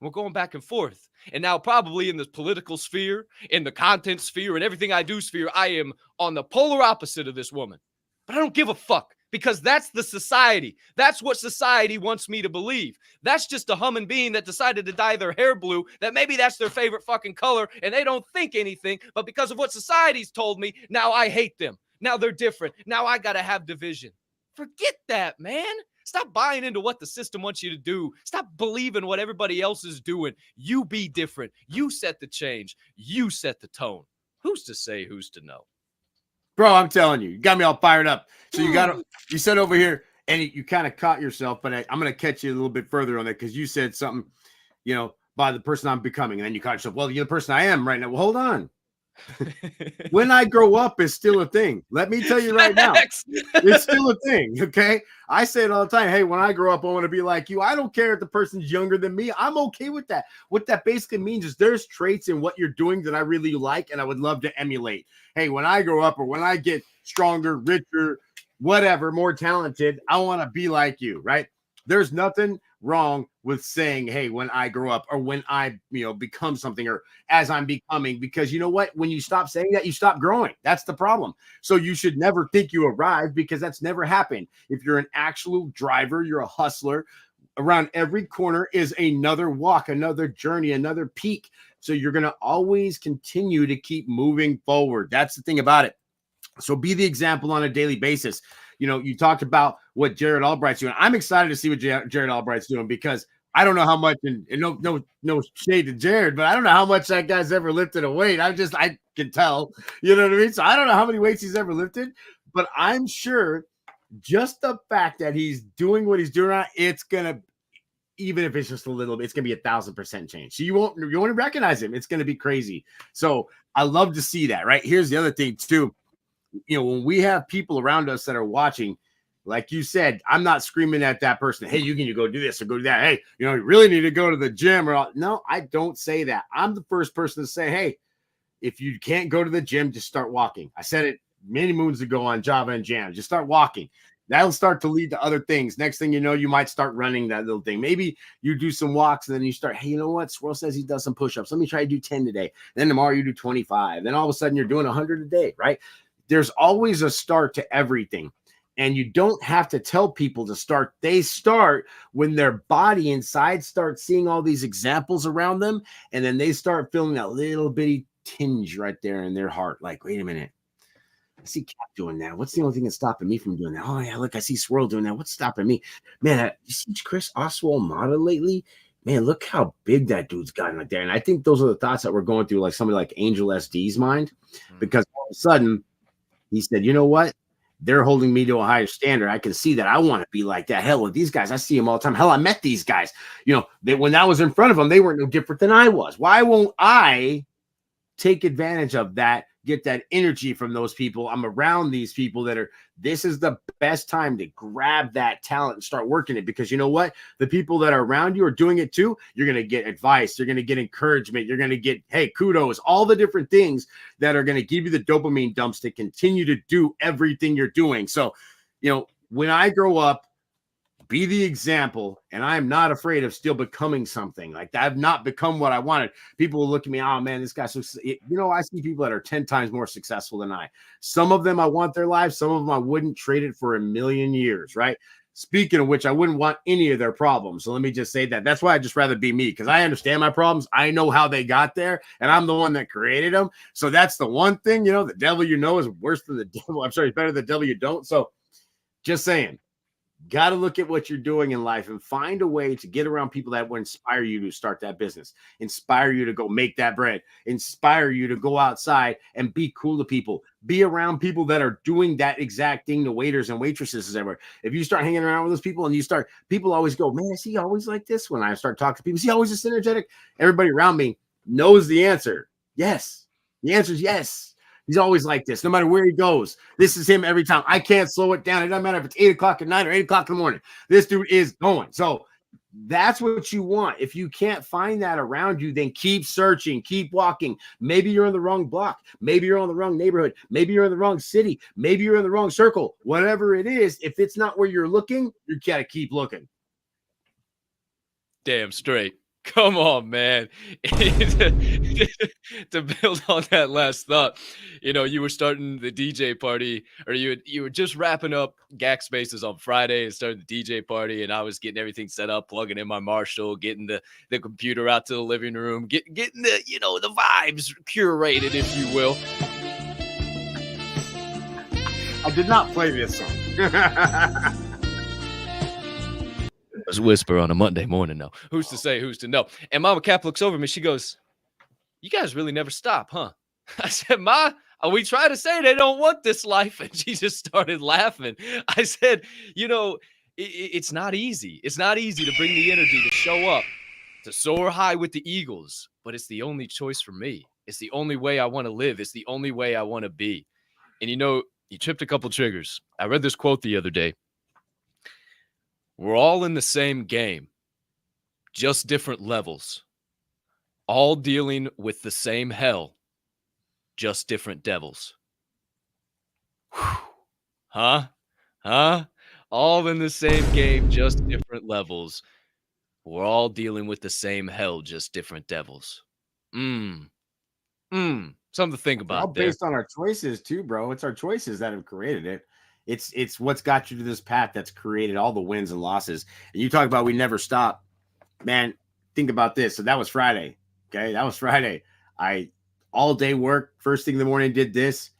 We're going back and forth. And now probably in the political sphere, in the content sphere, and everything I do sphere, I am on the polar opposite of this woman. But I don't give a fuck, because that's the society. That's what society wants me to believe. That's just a humming being that decided to dye their hair blue, that maybe that's their favorite fucking color, and they don't think anything. But because of what society's told me, now I hate them. Now they're different. Now I got to have division. Forget that, man. Stop buying into what the system wants you to do. Stop believing what everybody else is doing. You be different. You set the change. You set the tone. Who's to say, who's to know? Bro, I'm telling you, you got me all fired up. So you said over here, and you kind of caught yourself, but I'm going to catch you a little bit further on that, because you said something, by the person I'm becoming. And then you caught yourself, well, you're the person I am right now. Well, hold on. When I grow up is still a thing. Let me tell you right now, it's still a thing. Okay. I say it all the time. Hey, when I grow up, I want to be like you. I don't care if the person's younger than me. I'm okay with that. What that basically means is there's traits in what you're doing that I really like and I would love to emulate. Hey, when I grow up, or when I get stronger, richer, whatever, more talented, I want to be like you, right? There's nothing wrong with saying, hey, when I grow up, or when I, become something, or as I'm becoming, because you know what? When you stop saying that, you stop growing. That's the problem. So you should never think you arrived, because that's never happened. If you're an actual driver, you're a hustler. Around every corner is another walk, another journey, another peak. So you're going to always continue to keep moving forward. That's the thing about it. So be the example on a daily basis. You talked about what Jared Albright's doing. I'm excited to see what Jared Albright's doing, because I don't know how much, and no shade to Jared, but I don't know how much that guy's ever lifted a weight. I can tell, you know what I mean? So I don't know how many weights he's ever lifted, but I'm sure just the fact that he's doing what he's doing right, it's going to, even if it's just a little bit, it's going to be 1,000% change. So you won't recognize him. It's going to be crazy. So I love to see that, right? Here's the other thing too. When we have people around us that are watching, like you said, I'm not screaming at that person, hey, you go do this or go do that. Hey, you really need to go to the gym. No, I don't say that. I'm the first person to say, hey, if you can't go to the gym, just start walking. I said it many moons ago on Java and Jam. Just start walking. That'll start to lead to other things. Next thing you know, you might start running that little thing. Maybe you do some walks, and then you start, hey, you know what? Swirl says he does some push-ups. Let me try to do 10 today. Then tomorrow you do 25. Then all of a sudden you're doing 100 a day, right? There's always a start to everything. And you don't have to tell people to start. They start when their body inside starts seeing all these examples around them. And then they start feeling that little bitty tinge right there in their heart. Like, wait a minute. I see Capp doing that. What's the only thing that's stopping me from doing that? Oh, yeah, look, I see Swirl doing that. What's stopping me? Man, you see Chris Oswald model lately? Man, look how big that dude's gotten right there. And I think those are the thoughts that we're going through, like somebody like Angel SD's mind. Because all of a sudden, he said, you know what? They're holding me to a higher standard. I can see that. I want to be like that. Hell, with these guys, I see them all the time. Hell, I met these guys. When I was in front of them, they weren't no different than I was. Why won't I take advantage of that, get that energy from those people? I'm around these people this is the best time to grab that talent and start working it, because you know what? The people that are around you are doing it too. You're going to get advice. You're going to get encouragement. You're going to get, hey, kudos, all the different things that are going to give you the dopamine dumps to continue to do everything you're doing. So, when I grow up, be the example, and I'm not afraid of still becoming something. Like, I've not become what I wanted. People will look at me, oh man, this guy's I see people that are 10 times more successful than I. Some of them I want their lives, some of them I wouldn't trade it for a million years, right? Speaking of which, I wouldn't want any of their problems. So let me just say that. That's why I'd just rather be me, because I understand my problems. I know how they got there, and I'm the one that created them. So that's the one thing, the devil you know is worse than the devil. I'm sorry, it's better than the devil you don't. So just saying, got to look at what you're doing in life and find a way to get around people that will inspire you to start that business, inspire you to go make that bread, inspire you to go outside and be cool to people, be around people that are doing that exact thing, the waiters and waitresses everywhere. If you start hanging around with those people and people always go, man, is he always like this? When I start talking to people, is he always this energetic? Everybody around me knows the answer. Yes. The answer is yes. He's always like this, no matter where he goes. This is him every time. I can't slow it down. It doesn't matter if it's 8 o'clock at night or 8 o'clock in the morning. This dude is going. So that's what you want. If you can't find that around you, then keep searching, keep walking. Maybe you're in the wrong block. Maybe you're in the wrong neighborhood. Maybe you're in the wrong city. Maybe you're in the wrong circle. Whatever it is, if it's not where you're looking, you got to keep looking. Damn straight. Come on, man. To build on that last thought, you were starting the DJ party, or you were just wrapping up GACC Spaces on Friday and starting the DJ party, and I was getting everything set up, plugging in my Marshall, getting the computer out to the living room, getting the the vibes curated, if you will. I did not play this song. Let's whisper on a Monday morning, though. Who's to say, who's to know? And Mama Capp looks over at me. She goes, "You guys really never stop, huh?" I said, "Ma, we try to say they don't want this life." And she just started laughing. I said, it's not easy. It's not easy to bring the energy to show up, to soar high with the Eagles. But it's the only choice for me. It's the only way I want to live. It's the only way I want to be. And you tripped a couple triggers. I read this quote the other day. We're all in the same game, just different levels. All dealing with the same hell, just different devils. Whew. Huh? All in the same game, just different levels. We're all dealing with the same hell, just different devils. Something to think about. All based on our choices too, bro. It's our choices that have created it. It's what's got you to this path that's created all the wins and losses. And you talk about we never stop. Man, think about this. So that was Friday. Okay, that was Friday. I all day work. First thing in the morning, did this,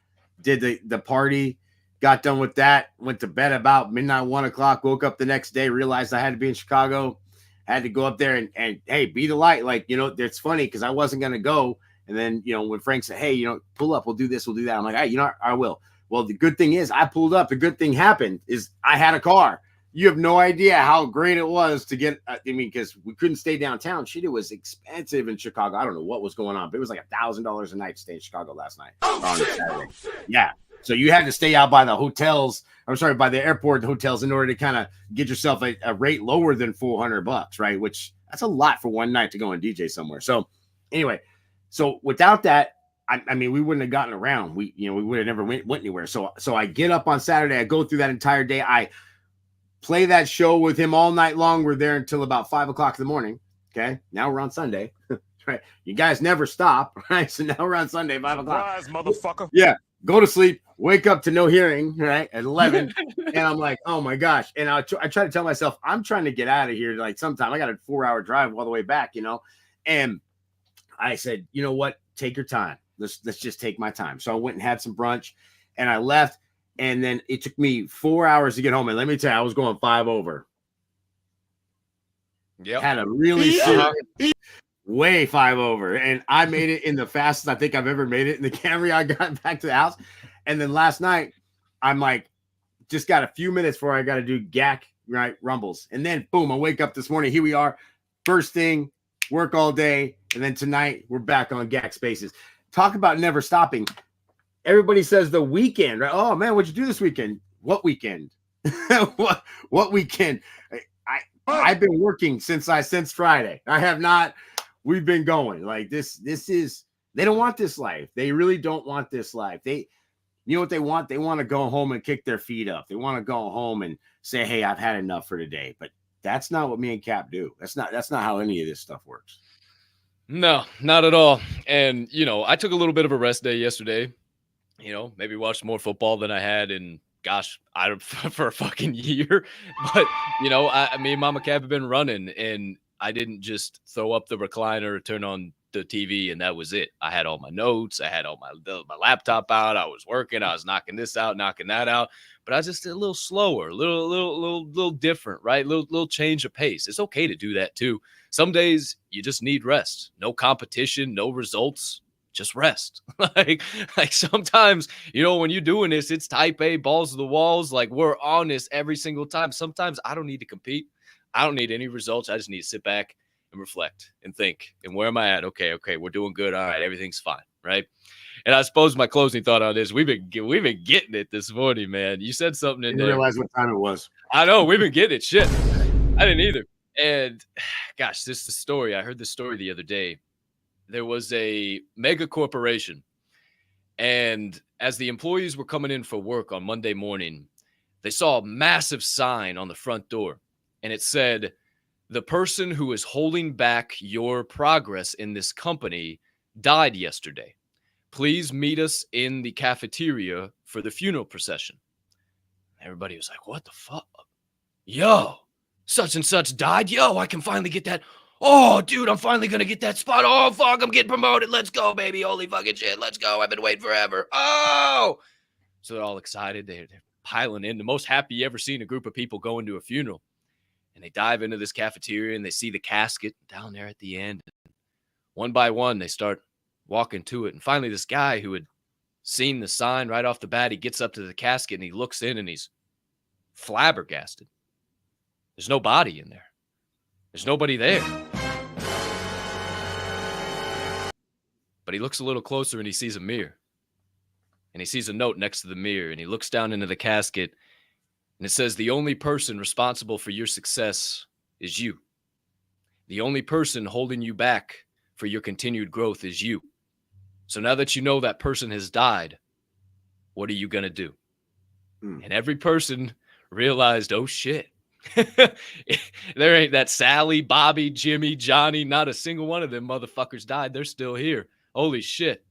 did the party, got done with that, went to bed about midnight, 1 o'clock, woke up the next day, realized I had to be in Chicago, had to go up there and hey, be the light. Like, it's funny because I wasn't going to go. And then, when Frank said, hey, pull up, we'll do this, we'll do that. I'm like, hey, I will. Well, the good thing is I pulled up. The good thing happened is I had a car. You have no idea how great it was to get, because we couldn't stay downtown. Shit, it was expensive in Chicago. I don't know what was going on, but it was like $1,000 a night to stay in Chicago last night. Yeah. So you had to stay out by the hotels. By the airport hotels in order to kind of get yourself a rate lower than $400, right? Which that's a lot for one night to go and DJ somewhere. So anyway, without that, we wouldn't have gotten around. We would have never went anywhere. So I get up on Saturday. I go through that entire day. I play that show with him all night long. We're there until about 5 o'clock in the morning. Okay. Now we're on Sunday. Right. You guys never stop. Right. So now we're on Sunday, 5 o'clock. Surprise, motherfucker. Yeah. Go to sleep, wake up to no hearing, right? At 11. And I'm like, oh my gosh. And I try to tell myself, I'm trying to get out of here. Like sometime I got a 4-hour drive all the way back, and I said, you know what? Take your time. Let's just take my time. So I went and had some brunch and I left. And then it took me 4 hours to get home. And let me tell you, I was going 5 over. Yeah. Had a really way 5 over. And I made it in the fastest I think I've ever made it in the Camry. I got back to the house. And then last night, I'm like, just got a few minutes before I got to do GACC, right? Rumbles. And then boom, I wake up this morning. Here we are. First thing, work all day. And then tonight we're back on GACC Spaces. Talk about never stopping. Everybody says the weekend, right? Oh man, what'd you do this weekend? What weekend? what weekend? I've been working since Friday. I have not. We've been going like this. This is, they don't want this life. They really don't want this life. You know what they want? They want to go home and kick their feet up. They want to go home and say, hey, I've had enough for today. But that's not what me and Capp do. That's not how any of this stuff works. No, not at all. And, I took a little bit of a rest day yesterday, maybe watched more football than I had in gosh, I don't for a fucking year. But me and Mama Capp have been running, and I didn't just throw up the recliner, turn on the TV, and that was it. I had all my notes, I had all my laptop out, I was working, I was knocking this out, knocking that out. But I was just a little slower, a little different, right? Little change of pace. It's okay to do that too. Some days you just need rest. No competition, no results, just rest. like sometimes, when you're doing this, it's type A, balls to the walls. Like, we're on this every single time. Sometimes I don't need to compete. I don't need any results. I just need to sit back and reflect and think. And where am I at? Okay, we're doing good. All right, everything's fine, right? And I suppose my closing thought on this, we've been getting it this morning, man. You said something in there. Didn't realize what time it was. I know, we've been getting it. Shit, I didn't either. And gosh, this is the story. I heard this story the other day. There was a mega corporation, and as the employees were coming in for work on Monday morning, they saw a massive sign on the front door, and it said, "The person who is holding back your progress in this company died yesterday. Please meet us in the cafeteria for the funeral procession." Everybody was like, "What the fuck? Yo, such and such died? Yo, I can finally get that. Oh, dude, I'm finally going to get that spot. Oh, fuck, I'm getting promoted. Let's go, baby. Holy fucking shit. Let's go. I've been waiting forever. Oh!" So they're all excited. They're piling in. The most happy you ever seen a group of people going to a funeral. And they dive into this cafeteria, and they see the casket down there at the end. One by one, they start walking to it. And finally, this guy who had seen the sign right off the bat, he gets up to the casket, and he looks in, and he's flabbergasted. There's no body in there. There's nobody there. But he looks a little closer, and he sees a mirror. And he sees a note next to the mirror, and he looks down into the casket, and it says, "The only person responsible for your success is you. The only person holding you back for your continued growth is you. So now that you know that person has died, what are you going to do?" And every person realized, oh shit. There ain't that Sally, Bobby, Jimmy, Johnny. Not a single one of them motherfuckers died. They're still here. Holy shit.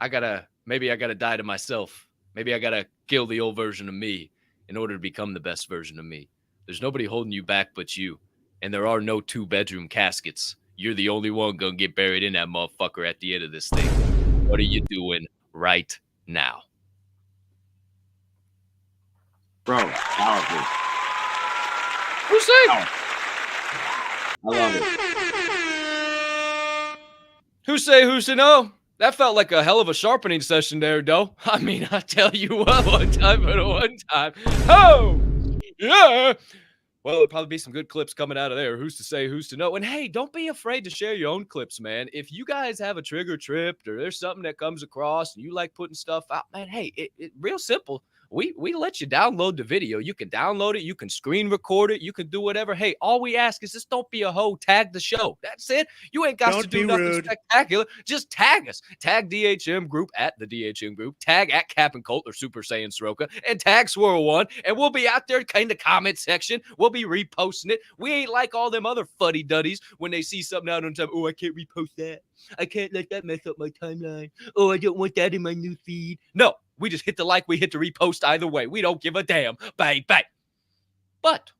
Maybe I gotta die to myself. Maybe I gotta kill the old version of me in order to become the best version of me. There's nobody holding you back but you. And there are no 2-bedroom caskets. You're the only one gonna get buried in that motherfucker at the end of this thing. What are you doing right now? Bro, powerful. Who's saying? I love it. Who say who's to know? That felt like a hell of a sharpening session there, though. I mean, I tell you what, one time. Oh, yeah. Well, there'll probably be some good clips coming out of there. Who's to say, who's to know? And hey, don't be afraid to share your own clips, man. If you guys have a trigger tripped or there's something that comes across and you like putting stuff out, man, hey, it real simple. We let you download the video. You can download it. You can screen record it. You can do whatever. Hey, all we ask is just don't be a hoe. Tag the show. That's it. You ain't got to do nothing spectacular. Just tag us. Tag DHM Group at the DHM Group. Tag at Capp and Colt or Super Saiyan Soroka. And tag Swirl One. And we'll be out there in the comment section. We'll be reposting it. We ain't like all them other fuddy-duddies when they see something out on time. Oh, I can't repost that. I can't let that mess up my timeline. Oh, I don't want that in my new feed. No. We just hit the like, we hit the repost either way. We don't give a damn. Bang, bang. But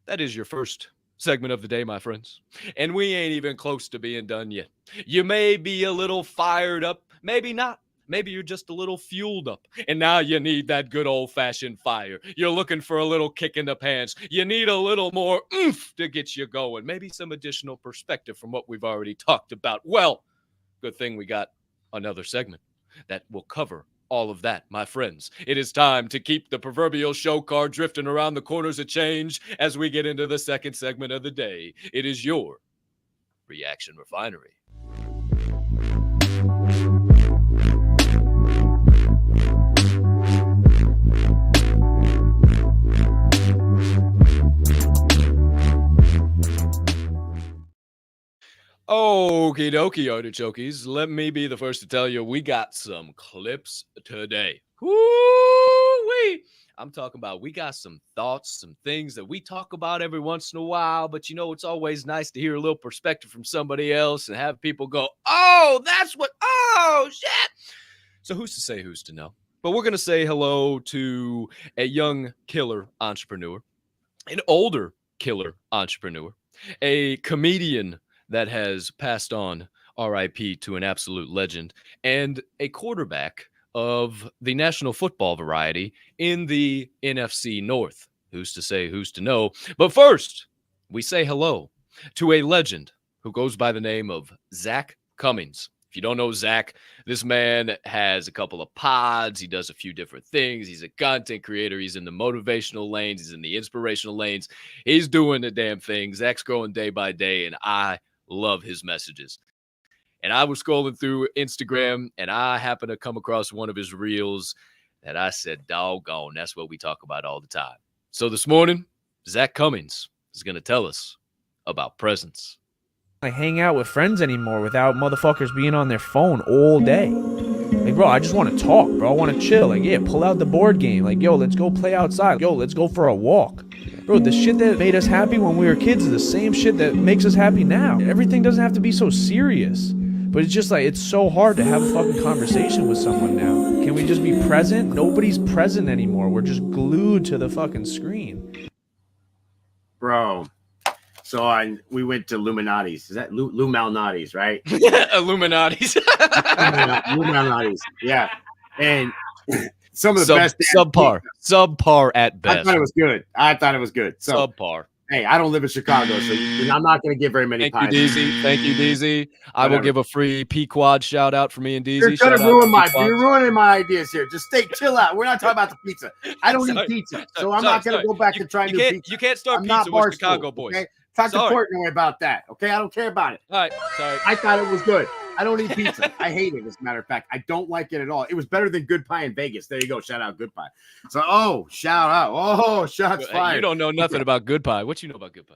that is your first segment of the day, my friends. And we ain't even close to being done yet. You may be a little fired up. Maybe not. Maybe you're just a little fueled up. And now you need that good old-fashioned fire. You're looking for a little kick in the pants. You need a little more oomph to get you going. Maybe some additional perspective from what we've already talked about. Well, good thing we got another segment that will cover all of that, my friends. It is time to keep the proverbial show car drifting around the corners of change as we get into the second segment of the day. It is your Reaction Refinery. Okie dokie, artichokes. Let me be the first to tell you we got some clips today. Woo-wee! I'm talking about we got some thoughts, some things that we talk about every once in a while, but it's always nice to hear a little perspective from somebody else and have people go, oh, that's what, oh, shit. So who's to say, who's to know? but we're going to say hello to a young killer entrepreneur, an older killer entrepreneur, a comedian that has passed on RIP to an absolute legend, and a quarterback of the National Football variety in the NFC North. Who's to say, who's to know? But first, we say hello to a legend who goes by the name of Zach Cummings. If you don't know Zach, this man has a couple of pods. He does a few different things. He's a content creator. He's in the motivational lanes. He's in the inspirational lanes. He's doing the damn thing. Zach's growing day by day, and I love his messages. And I was scrolling through Instagram, and I happened to come across one of his reels that I said, doggone, that's what we talk about all the time. So this morning, Zach Cummings is going to tell us about presence. I hang out with friends anymore without motherfuckers being on their phone all day. Like, bro, I just want to talk, bro. I want to chill. Like, yeah, pull out the board game. Like, yo, let's go play outside. Yo, let's go for a walk. Bro, the shit that made us happy when we were kids is the same shit that makes us happy now. Everything doesn't have to be so serious. But it's just like, it's so hard to have a fucking conversation with someone now. Can we just be present? Nobody's present anymore. We're just glued to the fucking screen. Bro. So we went to Illuminati's. Is that Lumalnati's, right? Illuminati's. Lumalnati's. Yeah. And some of the best. Subpar at best. I thought it was good. So, subpar. Hey, I don't live in Chicago, so I'm not going to give very many Thank you, DZ. I will give a free Pequod shout out for me and DZ. You're going to you're ruining my ideas here. Just chill out. We're not talking about the pizza. I don't eat pizza, so I'm not going to go back and try new pizza. You can't start pizza with Chicago boys. Okay? Talk to Portnoy about that, okay? I don't care about it. All right, sorry. I thought it was good. I don't eat pizza. I hate it, as a matter of fact. I don't like it at all. It was better than Good Pie in Vegas. There you go. Shout out Good Pie. So, shout out. Oh, shots fired. You don't know nothing about Good Pie. What you know about Good Pie?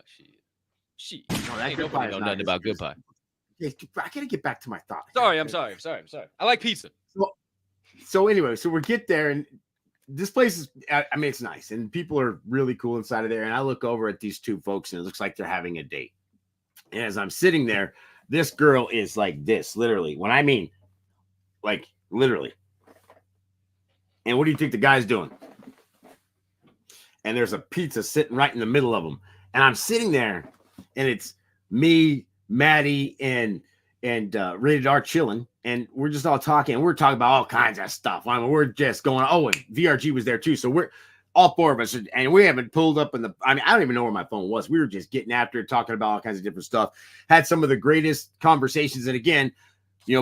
Shit. No, that Good Pie know nothing about Good Pie. I got to get back to my thought. Sorry, I'm sorry. I like pizza. So anyway, we get there, and this place is, I mean, it's nice, and people are really cool inside of there. And I look over at these two folks, and it looks like they're having a date. And as I'm sitting there, this girl is like this, literally. When I mean, like, literally. And what do you think the guy's doing? And there's a pizza sitting right in the middle of them. And I'm sitting there, and it's me, Maddie, and Rated R chilling. And we're just all talking. And we're talking about all kinds of stuff. I mean, we're just going, and VRG was there too. So we're all four of us, and we haven't pulled up I don't even know where my phone was. We were just getting after it, talking about all kinds of different stuff. Had some of the greatest conversations. And again,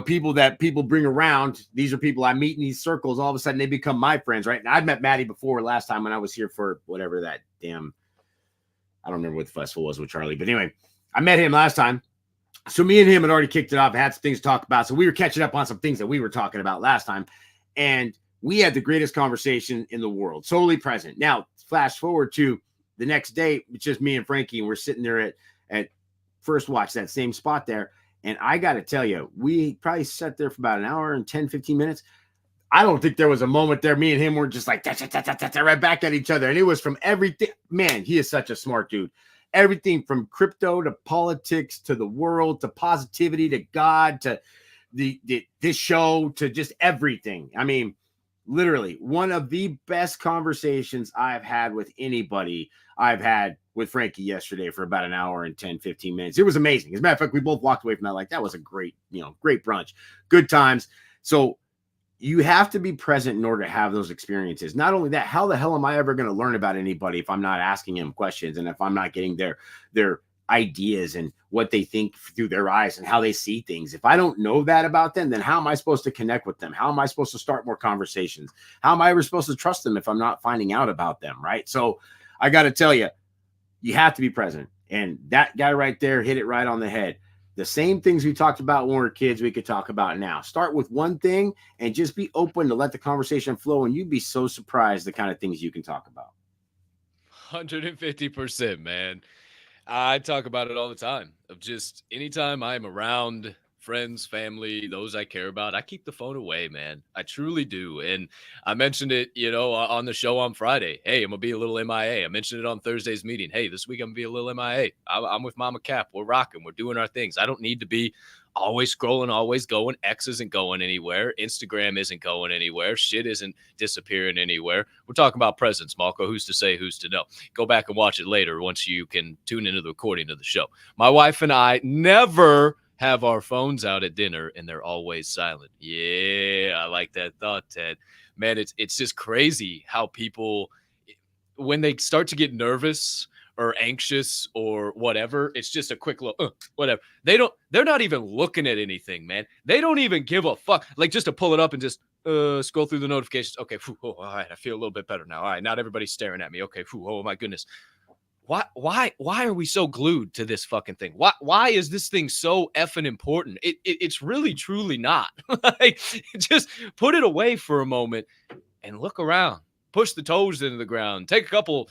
people that people bring around, these are people I meet in these circles. All of a sudden, they become my friends, right? And I'd met Maddie before last time when I was here for whatever that damn, I don't remember what the festival was with Charlie. But anyway, I met him last time. So me and him had already kicked it off, had some things to talk about. So we were catching up on some things that we were talking about last time. And we had the greatest conversation in the world, solely present. Now, flash forward to the next day, it's just me and Frankie, and we're sitting there at First Watch, that same spot there. And I got to tell you, we probably sat there for about an hour and 10, 15 minutes. I don't think there was a moment there. Me and him were just like, right back at each other. And it was from everything. Man, he is such a smart dude. Everything from crypto to politics to the world to positivity to God to this show to just everything. I mean, literally one of the best conversations I've had with anybody. I've had with Frankie yesterday for about an hour and 10, 15 minutes. It was amazing. As a matter of fact, we both walked away from that like, that was a great brunch, good times. So you have to be present in order to have those experiences. Not only that, how the hell am I ever going to learn about anybody if I'm not asking them questions and if I'm not getting their ideas and what they think through their eyes and how they see things? If I don't know that about them, then how am I supposed to connect with them? How am I supposed to start more conversations? How am I ever supposed to trust them if I'm not finding out about them? Right. So I got to tell you, you have to be present. And that guy right there hit it right on the head. The same things we talked about when we were kids, we could talk about now. Start with one thing and just be open to let the conversation flow. And you'd be so surprised the kind of things you can talk about. 150%, man. I talk about it all the time. Of just anytime I'm around friends, family, those I care about, I keep the phone away, man. I truly do. And I mentioned it, on the show on Friday. Hey, I'm going to be a little MIA. I mentioned it on Thursday's meeting. Hey, this week I'm going to be a little MIA. I'm with Mama Capp. We're rocking. We're doing our things. I don't need to be always scrolling, always going. X isn't going anywhere. Instagram isn't going anywhere. Shit isn't disappearing anywhere. We're talking about presence, Malco. Who's to say, who's to know? Go back and watch it later once you can tune into the recording of the show. My wife and I never have our phones out at dinner, and they're always silent. Yeah, I like that thought, Ted. Man, it's just crazy how people, when they start to get nervous or anxious or whatever, it's just a quick look, whatever. They're not even looking at anything, man. They don't even give a fuck. Like, just to pull it up and just scroll through the notifications. Okay, all right, I feel a little bit better now. All right, not everybody's staring at me. Okay, oh my goodness. Why are we so glued to this fucking thing? Why is this thing so effing important? It's really, truly not. Like, just put it away for a moment and look around. Push the toes into the ground. Take a couple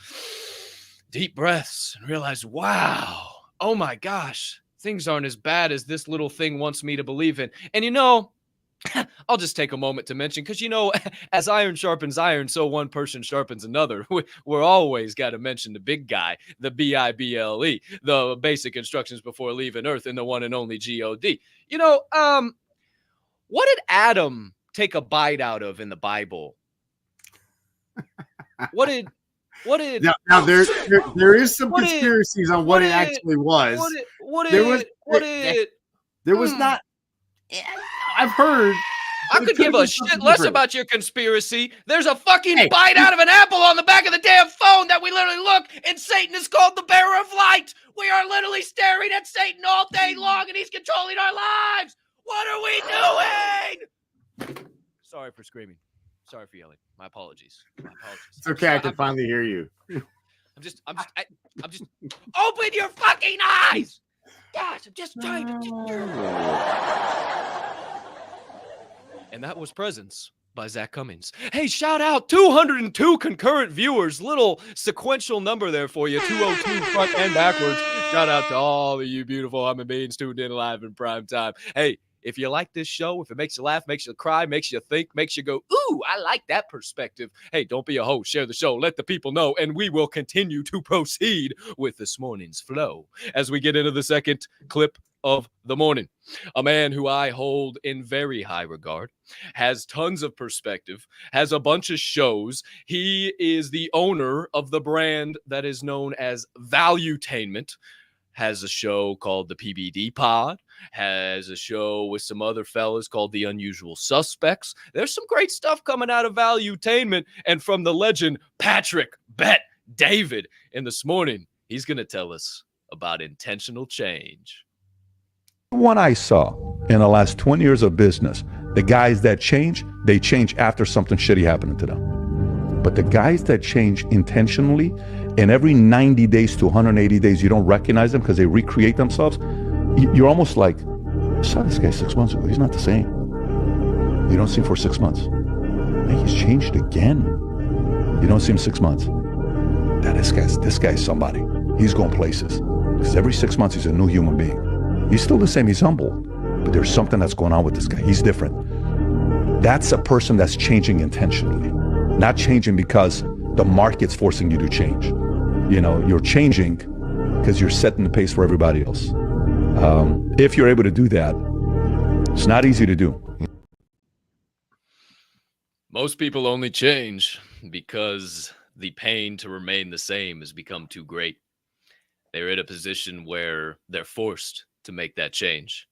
deep breaths and realize, wow, oh my gosh, things aren't as bad as this little thing wants me to believe in. And I'll just take a moment to mention, because as iron sharpens iron, so one person sharpens another. We're always got to mention the big guy, the BIBLE, the basic instructions before leaving Earth, and the one and only God. What did Adam take a bite out of in the Bible? What did now there is some conspiracies on what it actually was. There was not. I've heard. I could give a shit less about your conspiracy. There's a fucking bite out of an apple on the back of the damn phone that we literally look, and Satan is called the bearer of light. We are literally staring at Satan all day long, and he's controlling our lives. What are we doing? Sorry for screaming. Sorry for yelling. My apologies. It's okay. I can finally hear you. I'm just open your fucking eyes. Gosh, I'm just trying to. And that was Presence by Zach Cummings. Hey, shout out 202 concurrent viewers. Little sequential number there for you. 202 front and backwards. Shout out to all of you beautiful human beings tuned in live in prime time. Hey, if you like this show, if it makes you laugh, makes you cry, makes you think, makes you go, ooh, I like that perspective. Hey, don't be a hoe. Share the show. Let the people know. And we will continue to proceed with this morning's flow as we get into the second clip of the morning. A man who I hold in very high regard, has tons of perspective, has a bunch of shows. He is the owner of the brand that is known as Valuetainment, has a show called the PBD Pod, has a show with some other fellas called The Unusual Suspects. There's some great stuff coming out of Valuetainment, and from the legend Patrick Bet David. And this morning, he's going to tell us about intentional change. One I saw in the last 20 years of business, the guys that change, they change after something shitty happened to them. But the guys that change intentionally, and every 90 days to 180 days, you don't recognize them because they recreate themselves. You're almost like, I saw this guy 6 months ago. He's not the same. You don't see him for 6 months. Man, he's changed again. You don't see him 6 months. This guy's somebody. He's going places. Because every 6 months, he's a new human being. He's still the same. He's humble. But there's something that's going on with this guy. He's different. That's a person that's changing intentionally. Not changing because the market's forcing you to change. You're changing because you're setting the pace for everybody else. If you're able to do that, it's not easy to do. Most people only change because the pain to remain the same has become too great. They're in a position where they're forced to make that change.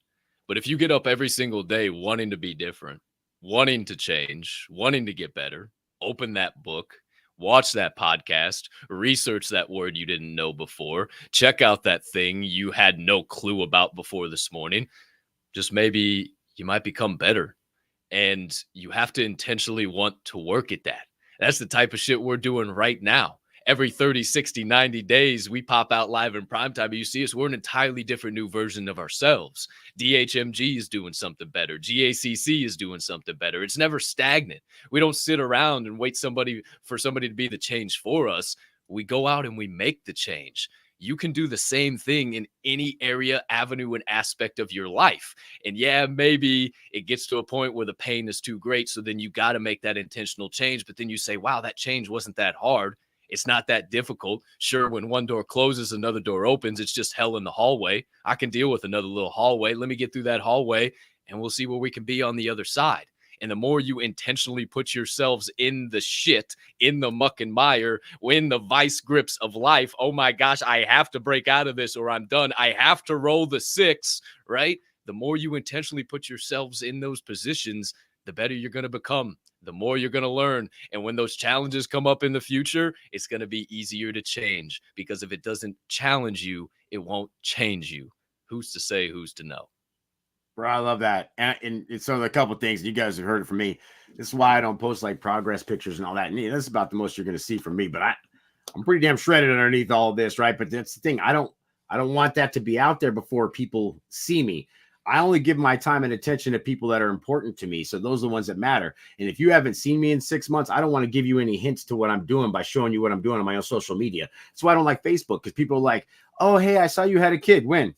But if you get up every single day wanting to be different, wanting to change, wanting to get better, open that book, watch that podcast, research that word you didn't know before, check out that thing you had no clue about before this morning, just maybe you might become better. And you have to intentionally want to work at that. That's the type of shit we're doing right now. Every 30, 60, 90 days, we pop out live in primetime. You see us, we're an entirely different new version of ourselves. DHMG is doing something better. GACC is doing something better. It's never stagnant. We don't sit around and wait for somebody to be the change for us. We go out and we make the change. You can do the same thing in any area, avenue, and aspect of your life. And yeah, maybe it gets to a point where the pain is too great. So then you got to make that intentional change. But then you say, wow, that change wasn't that hard. It's not that difficult. Sure, when one door closes, another door opens. It's just hell in the hallway. I can deal with another little hallway. Let me get through that hallway, and we'll see where we can be on the other side. And the more you intentionally put yourselves in the shit, in the muck and mire, in the vice grips of life, oh my gosh, I have to break out of this or I'm done. I have to roll the 6, right? The more you intentionally put yourselves in those positions, the better you're going to become, the more you're going to learn. And when those challenges come up in the future, it's going to be easier to change, because if it doesn't challenge you, it won't change you. Who's to say, who's to know? Bro, I love that. And so a couple of things, you guys have heard it from me. This is why I don't post like progress pictures and all that. And that's about the most you're going to see from me. But I'm pretty damn shredded underneath all of this, right? But that's the thing. I don't want that to be out there before people see me. I only give my time and attention to people that are important to me. So those are the ones that matter. And if you haven't seen me in 6 months, I don't want to give you any hints to what I'm doing by showing you what I'm doing on my own social media. That's why I don't like Facebook, because people are like, oh, hey, I saw you had a kid. When?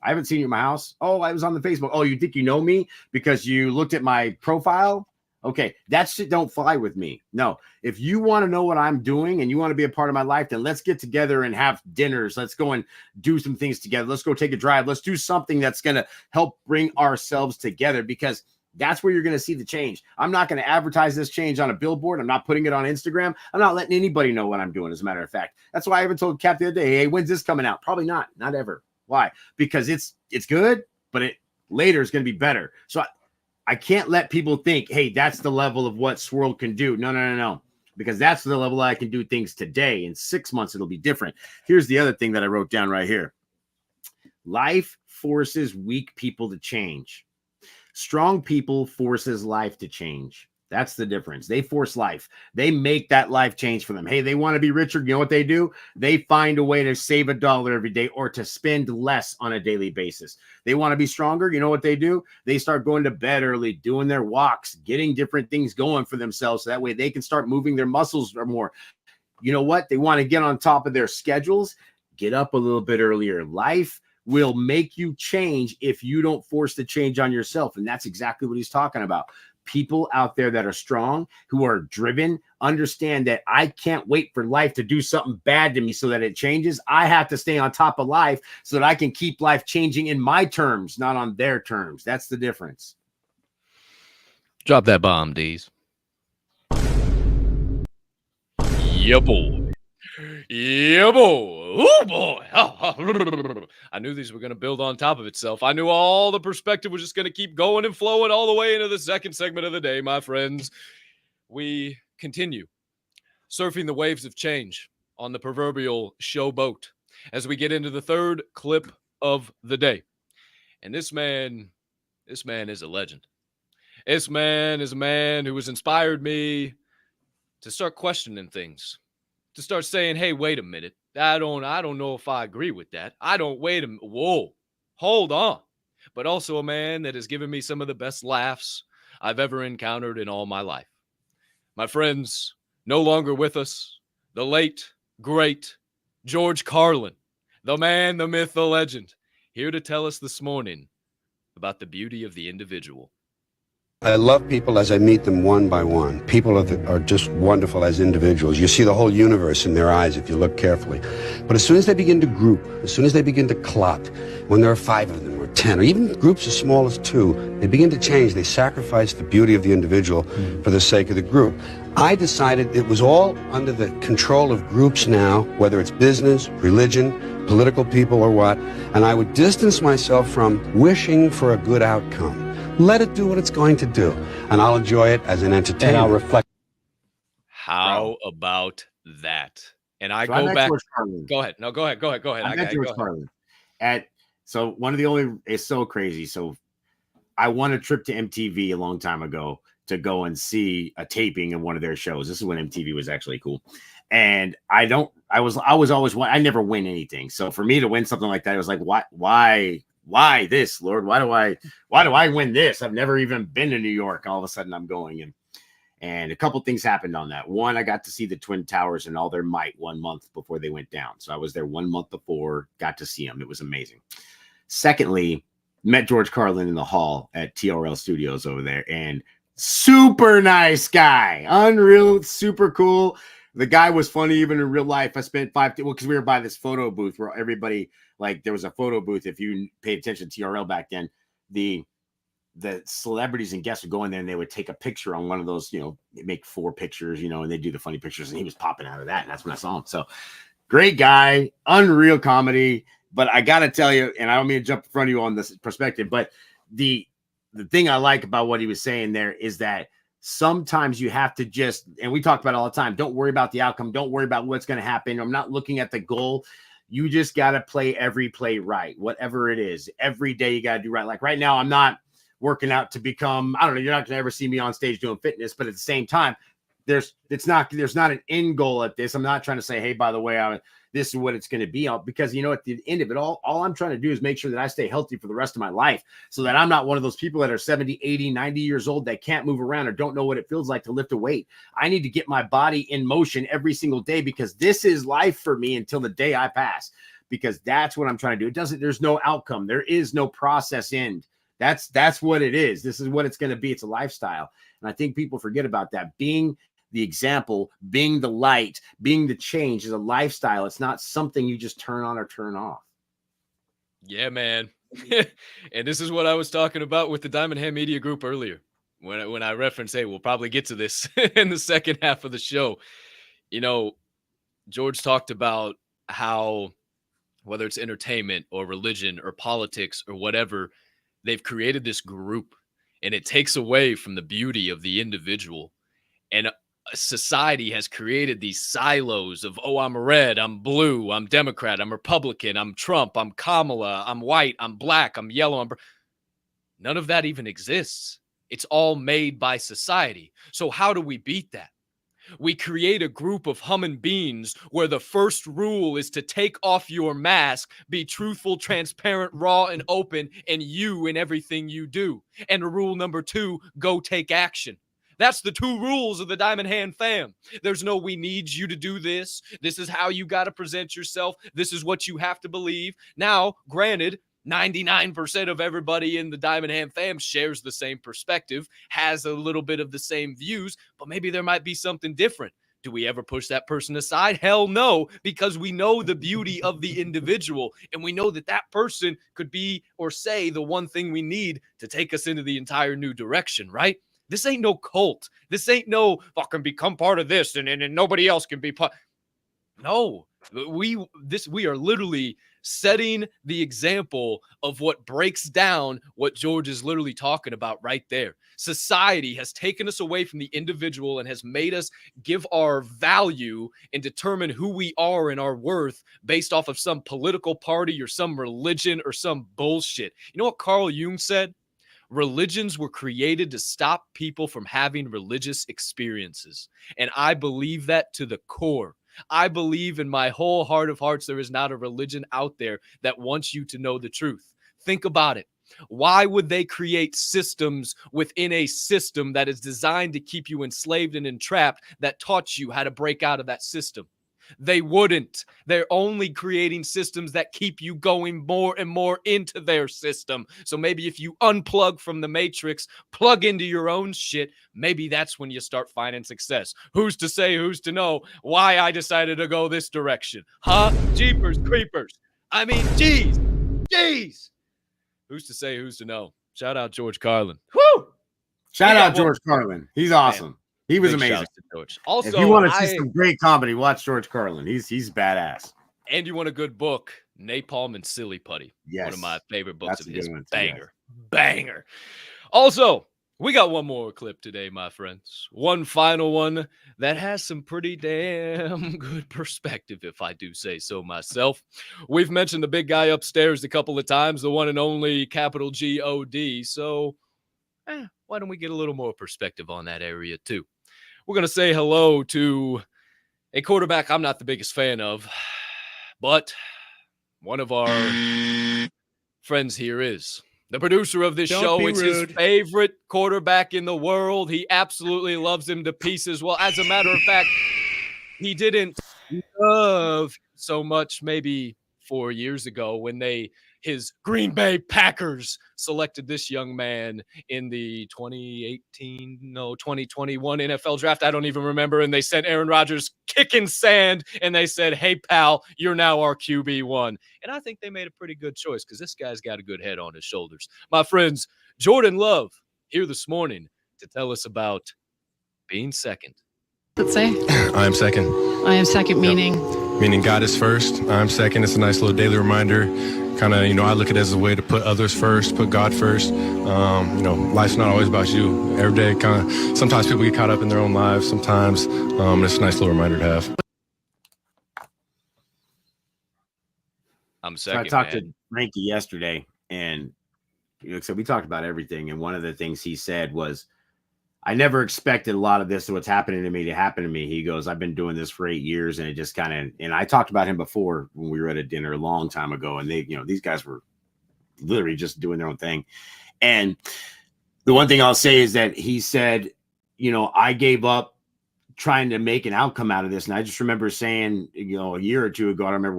I haven't seen you in my house. Oh, I was on the Facebook. Oh, you think you know me because you looked at my profile? Okay, that shit don't fly with me. No, if you want to know what I'm doing and you want to be a part of my life, then let's get together and have dinners. Let's go and do some things together. Let's go take a drive. Let's do something that's going to help bring ourselves together, because that's where you're going to see the change. I'm not going to advertise this change on a billboard. I'm not putting it on Instagram. I'm not letting anybody know what I'm doing, as a matter of fact. That's why I even told Capp the other day, hey, when's this coming out? Probably not ever. Why? Because it's good, but it later is going to be better. So I can't let people think, hey, that's the level of what Swirl can do. No. Because that's the level I can do things today. In 6 months, it'll be different. Here's the other thing that I wrote down right here. Life forces weak people to change. Strong people forces life to change. That's the difference. They force life. They make that life change for them. Hey, they want to be richer. You know what they do? They find a way to save $1 every day or to spend less on a daily basis. They want to be stronger. You know what they do? They start going to bed early, doing their walks, getting different things going for themselves. So that way they can start moving their muscles more. You know what? They want to get on top of their schedules. Get up a little bit earlier. Life will make you change if you don't force the change on yourself. And that's exactly what he's talking about. People out there that are strong, who are driven, understand that I can't wait for life to do something bad to me so that it changes. I have to stay on top of life so that I can keep life changing in my terms, not on their terms. That's the difference. Drop that bomb, D's. Yeah, boy. Yeah, boy. Oh, boy. I knew these were going to build on top of itself. I knew all the perspective was just going to keep going and flowing all the way into the second segment of the day, my friends. We continue surfing the waves of change on the proverbial showboat as we get into the third clip of the day. And this man is a legend. This man is a man who has inspired me to start questioning things, to start saying, hey, wait a minute. I don't know if I agree with that. Whoa, hold on. But also a man that has given me some of the best laughs I've ever encountered in all my life. My friends, no longer with us, the late, great George Carlin, the man, the myth, the legend, here to tell us this morning about the beauty of the individual. I love people as I meet them one by one. People are just wonderful as individuals. You see the whole universe in their eyes if you look carefully. But as soon as they begin to group, as soon as they begin to clot, when there are 5 of them or 10, or even groups as small as 2, they begin to change. They sacrifice the beauty of the individual for the sake of the group. I decided it was all under the control of groups now, whether it's business, religion, political people, or what, and I would distance myself from wishing for a good outcome. Let it do what it's going to do, and I'll enjoy it as an entertainment. And I'll reflect. How about that? And I So go met back. George Carlin. Go ahead. No, go ahead. I met George Carlin. So one of the only, it's so crazy. So I won a trip to MTV a long time ago to go and see a taping of one of their shows. This is when MTV was actually cool. And I never win anything. So for me to win something like that, it was like, why this, Lord? Why do I win this? I've never even been to New York. All of a sudden I'm going in. And a couple things happened on that. One, I got to see the Twin Towers in all their might 1 month before they went down. So I was there 1 month before, got to see them. It was amazing. Secondly, met George Carlin in the hall at TRL Studios over there, and super nice guy, unreal, super cool. The guy was funny even in real life. I spent because we were by this photo booth where everybody, like, there was a photo booth. If you paid attention to TRL back then, the celebrities and guests would go in there and they would take a picture on one of those, make 4 pictures, and they do the funny pictures, and he was popping out of that. And that's when I saw him. So great guy, unreal comedy. But I got to tell you, and I don't mean to jump in front of you on this perspective, but the thing I like about what he was saying there is that sometimes you have to just, and we talk about it all the time, don't worry about the outcome. Don't worry about what's going to happen. I'm not looking at the goal. You just got to play every play right, whatever it is. Every day you got to do right. Like right now, I'm not working out to become, I don't know, you're not going to ever see me on stage doing fitness, but at the same time, there's not an end goal at this. I'm not trying to say, hey, by the way, this is what it's going to be, because at the end of it all I'm trying to do is make sure that I stay healthy for the rest of my life, so that I'm not one of those people that are 70, 80, 90 years old that can't move around or don't know what it feels like to lift a weight. I need to get my body in motion every single day, because this is life for me until the day I pass, because that's what I'm trying to do. There's no outcome. There is no process end. That's what it is. This is what it's going to be. It's a lifestyle. And I think people forget about that. Being the example, being the light, being the change is a lifestyle. It's not something you just turn on or turn off. Yeah, man. And this is what I was talking about with the Diamond Hand Media Group earlier. When I referenced, hey, we'll probably get to this in the second half of the show. George talked about how, whether it's entertainment or religion or politics or whatever, they've created this group, and it takes away from the beauty of the individual. And society has created these silos of, oh, I'm red, I'm blue, I'm Democrat, I'm Republican, I'm Trump, I'm Kamala, I'm white, I'm black, I'm yellow. None of that even exists. It's all made by society. So how do we beat that? We create a group of human beings where the first rule is to take off your mask, be truthful, transparent, raw, and open, and you in everything you do. And rule number 2, go take action. That's the 2 rules of the Diamond Hand fam. There's no, we need you to do this. This is how you got to present yourself. This is what you have to believe. Now, granted, 99% of everybody in the Diamond Hand fam shares the same perspective, has a little bit of the same views, but maybe there might be something different. Do we ever push that person aside? Hell no, because we know the beauty of the individual, and we know that that person could be or say the one thing we need to take us into the entire new direction, right? This ain't no cult. This ain't no fucking become part of this and nobody else can be part. No, we are literally setting the example of what breaks down what George is literally talking about right there. Society has taken us away from the individual and has made us give our value and determine who we are and our worth based off of some political party or some religion or some bullshit. You know what Carl Jung said? Religions were created to stop people from having religious experiences. And I believe that to the core. I believe in my whole heart of hearts there is not a religion out there that wants you to know the truth. Think about it. Why would they create systems within a system that is designed to keep you enslaved and entrapped that taught you how to break out of that system? They wouldn't. They're only creating systems that keep you going more and more into their system. So maybe if you unplug from the matrix, plug into your own shit, maybe that's when you start finding success. Who's to say, who's to know why I decided to go this direction? Huh? Jeepers creepers. I mean, jeez. Who's to say, who's to know? Shout out George Carlin. Woo! Shout out George Carlin. He's awesome. He was amazing. Also, if you want to see some great comedy, watch George Carlin. He's badass. And you want a good book, Napalm and Silly Putty. Yes. One of my favorite books That's of his. One, Banger. Also, we got one more clip today, my friends. One final one that has some pretty damn good perspective, if I do say so myself. We've mentioned the big guy upstairs a couple of times, the one and only capital G-O-D. So, why don't we get a little more perspective on that area too? We're going to say hello to a quarterback I'm not the biggest fan of, but one of our friends here is. The producer of this show, it's his favorite quarterback in the world. He absolutely loves him to pieces. Well, as a matter of fact, he didn't love so much maybe 4 years ago when they his Green Bay Packers selected this young man in the 2021 NFL draft. I don't even remember. And they sent Aaron Rodgers kicking sand, and they said, hey, pal, you're now our QB1. And I think they made a pretty good choice because this guy's got a good head on his shoulders. My friends, Jordan Love here this morning to tell us about being second. Let's say I am second. I am second, meaning Meaning God is first. I'm second. It's a nice little daily reminder. Kind of, I look at it as a way to put others first, put God first. Life's not always about you. Every day, sometimes people get caught up in their own lives. Sometimes it's a nice little reminder to have. I'm second. So I talked to Frankie yesterday, and so we talked about everything. And one of the things he said was, I never expected a lot of this, what's happening to me, to happen to me. He goes, I've been doing this for 8 years, and it just kind of, and I talked about him before when we were at a dinner a long time ago, and they, these guys were literally just doing their own thing. And the one thing I'll say is that he said, I gave up trying to make an outcome out of this. And I just remember saying, a year or two ago, I don't remember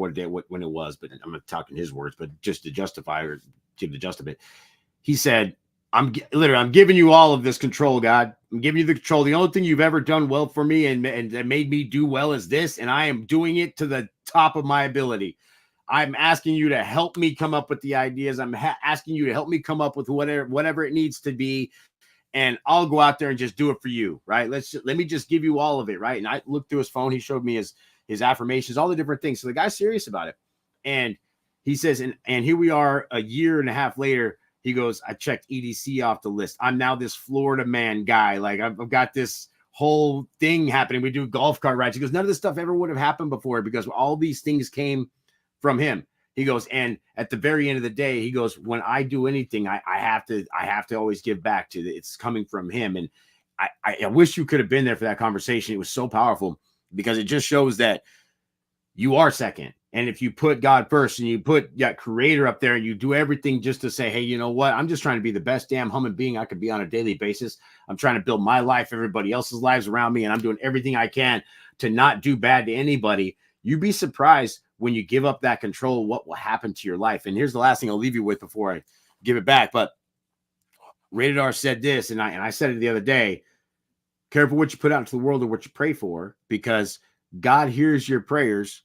when it was, but I'm not talking his words, but just to justify or give the just of it. He said, I'm giving you all of this control, God. I'm giving you the control. The only thing you've ever done well for me and that made me do well is this, and I am doing it to the top of my ability. I'm asking you to help me come up with the ideas. I'm asking you to help me come up with whatever it needs to be, and I'll go out there and just do it for you, right? Let me just give you all of it, right? And I looked through his phone. He showed me his affirmations, all the different things. So the guy's serious about it, and he says, and here we are a year and a half later. He goes, I checked EDC off the list. I'm now this Florida man guy. Like, I've got this whole thing happening. We do golf cart rides. He goes, none of this stuff ever would have happened before because all these things came from him. He goes, and at the very end of the day, he goes, when I do anything, I have to always give back to it. It's coming from him. And I wish you could have been there for that conversation. It was so powerful because it just shows that you are second. And if you put God first and you put that creator up there and you do everything just to say, hey, you know what? I'm just trying to be the best damn human being I could be on a daily basis. I'm trying to build my life, everybody else's lives around me, and I'm doing everything I can to not do bad to anybody. You'd be surprised when you give up that control, what will happen to your life. And here's the last thing I'll leave you with before I give it back. But Rated R said this, and I said it the other day, careful what you put out into the world or what you pray for, because God hears your prayers.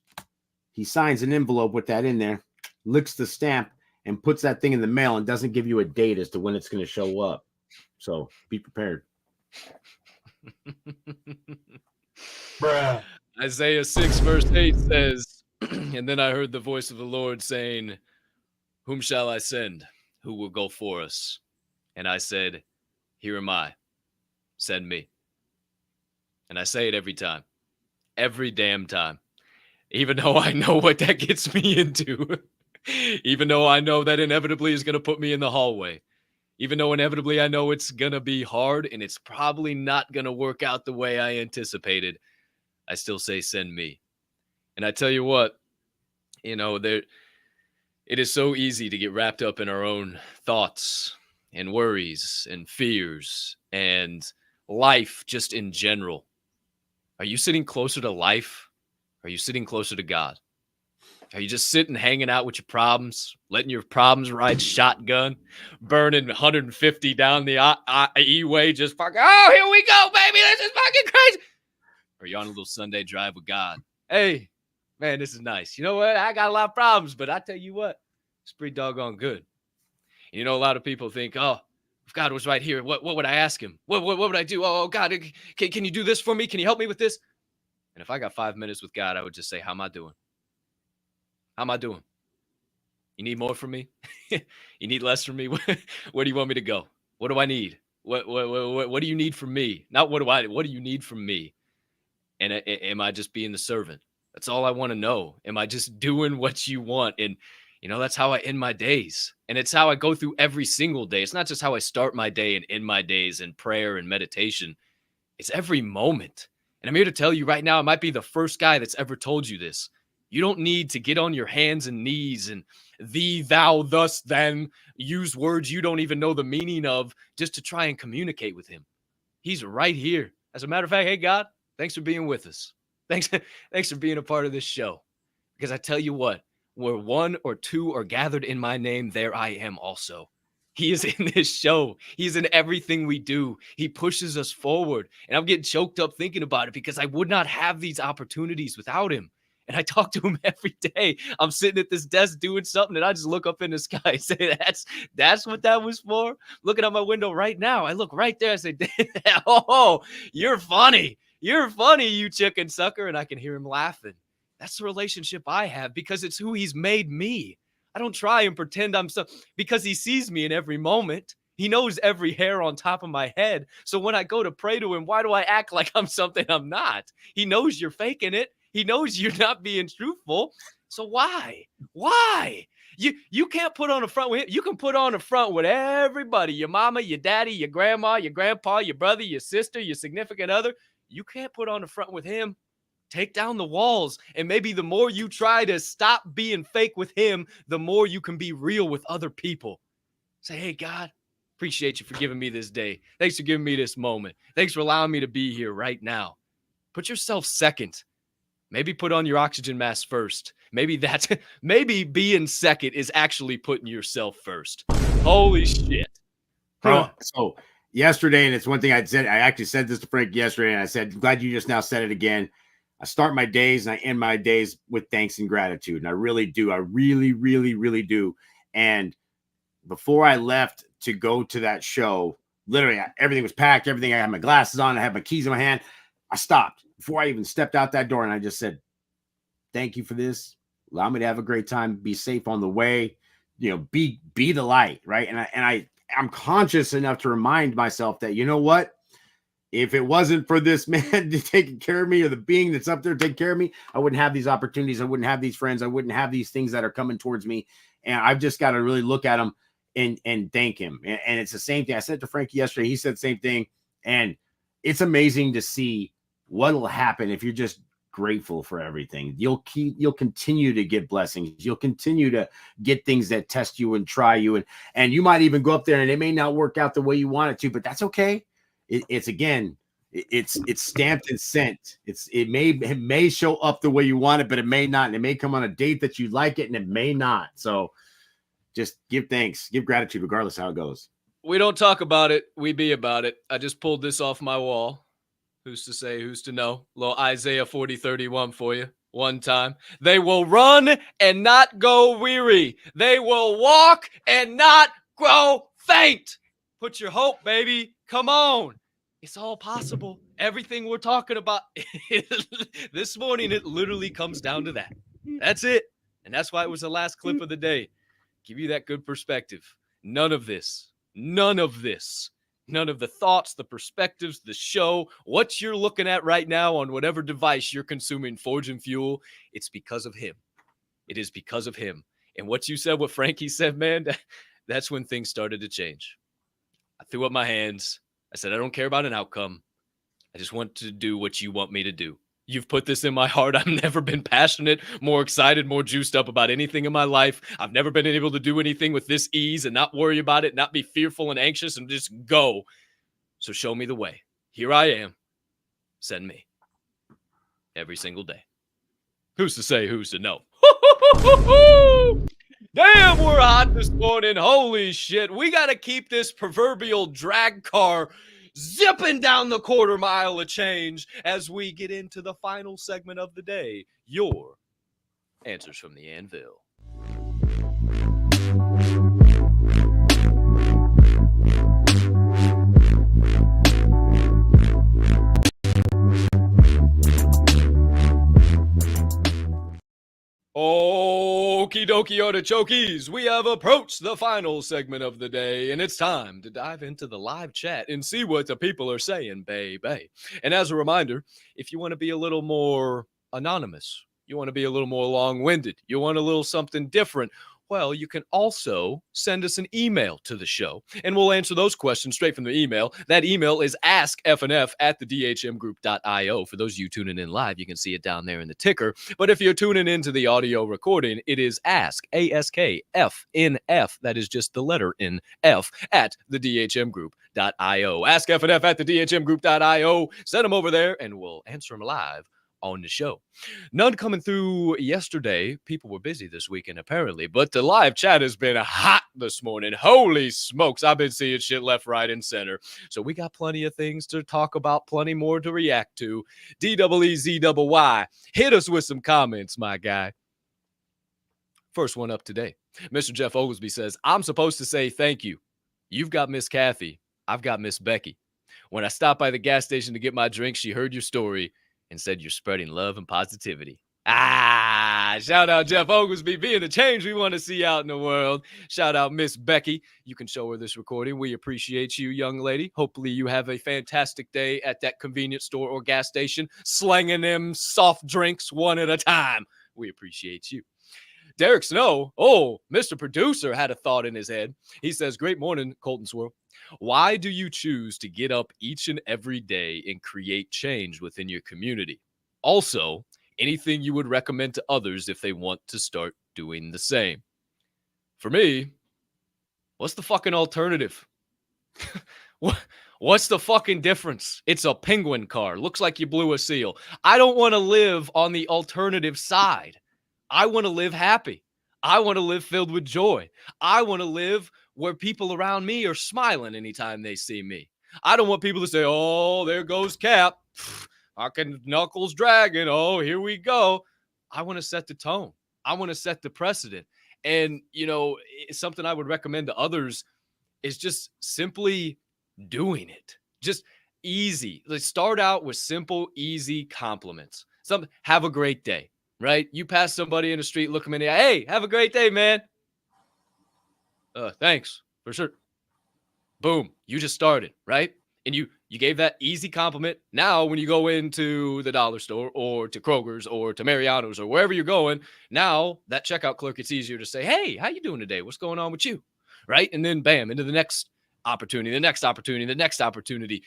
He signs an envelope with that in there, licks the stamp, and puts that thing in the mail and doesn't give you a date as to when it's going to show up. So be prepared. Bruh. Isaiah 6 verse 8 says, and then I heard the voice of the Lord saying, whom shall I send? Who will go for us? And I said, here am I. Send me. And I say it every time. Every damn time. Even though I know what that gets me into. Even though I know that inevitably is going to put me in the hallway. Even though inevitably I know it's going to be hard and it's probably not going to work out the way I anticipated, I still say send me. And I tell you what, it is so easy to get wrapped up in our own thoughts and worries and fears and life just in general. Are you sitting closer to life? Are you sitting closer to God? Are you just sitting, hanging out with your problems, letting your problems ride shotgun, burning 150 down the E-way, just fucking, oh, here we go, baby, this is fucking crazy? Or you're on a little Sunday drive with God. Hey, man, this is nice. You know what? I got a lot of problems, but I tell you what, it's pretty doggone good. And a lot of people think, oh, if God was right here, what would I ask him? What would I do? Oh, God, can you do this for me? Can you help me with this? And if I got 5 minutes with God, I would just say, how am I doing? How am I doing? You need more from me? You need less from me? Where do you want me to go? What do I need? What do you need from me? Not what do you need from me? And am I just being the servant? That's all I want to know. Am I just doing what you want? And, that's how I end my days. And it's how I go through every single day. It's not just how I start my day and end my days in prayer and meditation. It's every moment. And I'm here to tell you right now, I might be the first guy that's ever told you this. You don't need to get on your hands and knees and thee, thou, thus, then, use words you don't even know the meaning of just to try and communicate with him. He's right here. As a matter of fact, hey, God, thanks for being with us. Thanks for being a part of this show. Because I tell you what, Where one or two are gathered in my name, there I am also. He is in this show. He's in everything we do. He pushes us forward. And I'm getting choked up thinking about it because I would not have these opportunities without him. And I talk to him every day. I'm sitting at this desk doing something, and I just look up in the sky and say, that's what that was for? Looking out my window right now. I look right there. I say, oh, you're funny. You're funny, you chicken sucker. And I can hear him laughing. That's the relationship I have because it's who he's made me. I don't try and pretend I'm so, because he sees me in every moment. He knows every hair on top of my head. So when I go to pray to him, why do I act like I'm something I'm not? He knows you're faking it. He knows you're not being truthful. So why? Why? You can't put on a front with him. You can put on a front with everybody. Your mama, your daddy, your grandma, your grandpa, your brother, your sister, your significant other. You can't put on a front with him. Take down the walls. And maybe the more you try to stop being fake with him, the more you can be real with other people. Say, hey, God, appreciate you for giving me this day. Thanks for giving me this moment. Thanks for allowing me to be here right now. Put yourself second. Maybe put on your oxygen mask first. Maybe being second is actually putting yourself first. Holy shit. Bro, so yesterday, and it's one thing I actually said this to Frank yesterday, and I said, glad you just now said it again. I start my days and I end my days with thanks and gratitude. And I really do. I really, really, really do. And before I left to go to that show, literally everything was packed. Everything. I had my glasses on. I had my keys in my hand. I stopped before I even stepped out that door. And I just said, thank you for this. Allow me to have a great time. Be safe on the way. You know, be the light. Right. And I'm conscious enough to remind myself that, you know what? If it wasn't for this man taking care of me or the being that's up there taking care of me, I wouldn't have these opportunities. I wouldn't have these friends. I wouldn't have these things that are coming towards me. And I've just got to really look at him and thank him. And it's the same thing. I said to Frankie yesterday, he said the same thing. And it's amazing to see what will happen if you're just grateful for everything. You'll continue to get blessings. You'll continue to get things that test you and try you. And you might even go up there and it may not work out the way you want it to, but that's okay. It's stamped and sent. It may show up the way you want it, but it may not. And it may come on a date that you like it, and it may not. So just give thanks, give gratitude, regardless how it goes. We don't talk about it. We be about it. I just pulled this off my wall. Who's to say, who's to know? A little Isaiah 40:31 for you. One time. They will run and not go weary. They will walk and not grow faint. Put your hope, baby. Come on. It's all possible. Everything we're talking about this morning, it literally comes down to that. That's it. And that's why it was the last clip of the day. Give you that good perspective. None of the thoughts, the perspectives, the show, what you're looking at right now on whatever device you're consuming Forge and Fuel, it's because of him. It is because of him. And what you said, what Frankie said, man, that's when things started to change. I threw up my hands. I said, I don't care about an outcome. I just want to do what you want me to do. You've put this in my heart. I've never been passionate, more excited, more juiced up about anything in my life. I've never been able to do anything with this ease and not worry about it, not be fearful and anxious and just go. So show me the way. Here I am. Send me. Every single day. Who's to say, who's to know? Damn, we're hot this morning. Holy shit. We got to keep this proverbial drag car zipping down the quarter mile of change as we get into the final segment of the day. Your answers from the Anvil. Okie dokie artichokes, we have approached the final segment of the day, and it's time to dive into the live chat and see what the people are saying, baby. And as a reminder, if you want to be a little more anonymous, you want to be a little more long-winded, you want a little something different, well, you can also send us an email to the show, and we'll answer those questions straight from the email. That email is askfnf@thedhmgroup.io. For those of you tuning in live, you can see it down there in the ticker. But if you're tuning into the audio recording, it is ask, ASKFNF, that is just the letter in F, at thedhmgroup.io. Askfnf@thedhmgroup.io. Send them over there, and we'll answer them live on the show. None coming through yesterday. People were busy this weekend, apparently, but the live chat has been hot this morning. Holy smokes. I've been seeing shit left, right, and center. So we got plenty of things to talk about, plenty more to react to. DEEZYY, hit us with some comments, my guy. First one up today. Mr. Jeff Oglesby says, I'm supposed to say thank you. You've got Miss Kathy. I've got Miss Becky. When I stopped by the gas station to get my drink, she heard your story and said you're spreading love and positivity. Shout out Jeff Oglesby, being the change we want to see out in the world. Shout out Miss Becky. You can show her this recording. We appreciate you, young lady. Hopefully you have a fantastic day at that convenience store or gas station, slanging them soft drinks one at a time. We appreciate you. Derek Snow, Mr. Producer had a thought in his head. He says, great morning, Colton Swirl. Why do you choose to get up each and every day and create change within your community? Also, anything you would recommend to others if they want to start doing the same? For me, what's the fucking alternative? What's the fucking difference? It's a penguin car. Looks like you blew a seal. I don't want to live on the alternative side. I want to live happy. I want to live filled with joy. I want to live where people around me are smiling anytime they see me. I don't want people to say, oh, there goes Cap. Fucking knuckles dragging. Oh, here we go. I want to set the tone. I want to set the precedent. And, something I would recommend to others is just simply doing it. Just easy. Let's start out with simple, easy compliments. Have a great day. Right? You pass somebody in the street, look them in the eye. Hey, have a great day, man. Thanks, for sure. Boom. You just started, right? And you gave that easy compliment. Now, when you go into the dollar store or to Kroger's or to Mariano's or wherever you're going, now that checkout clerk, it's easier to say, hey, how you doing today? What's going on with you? Right? And then bam, into the next opportunity, the next opportunity, the next opportunity.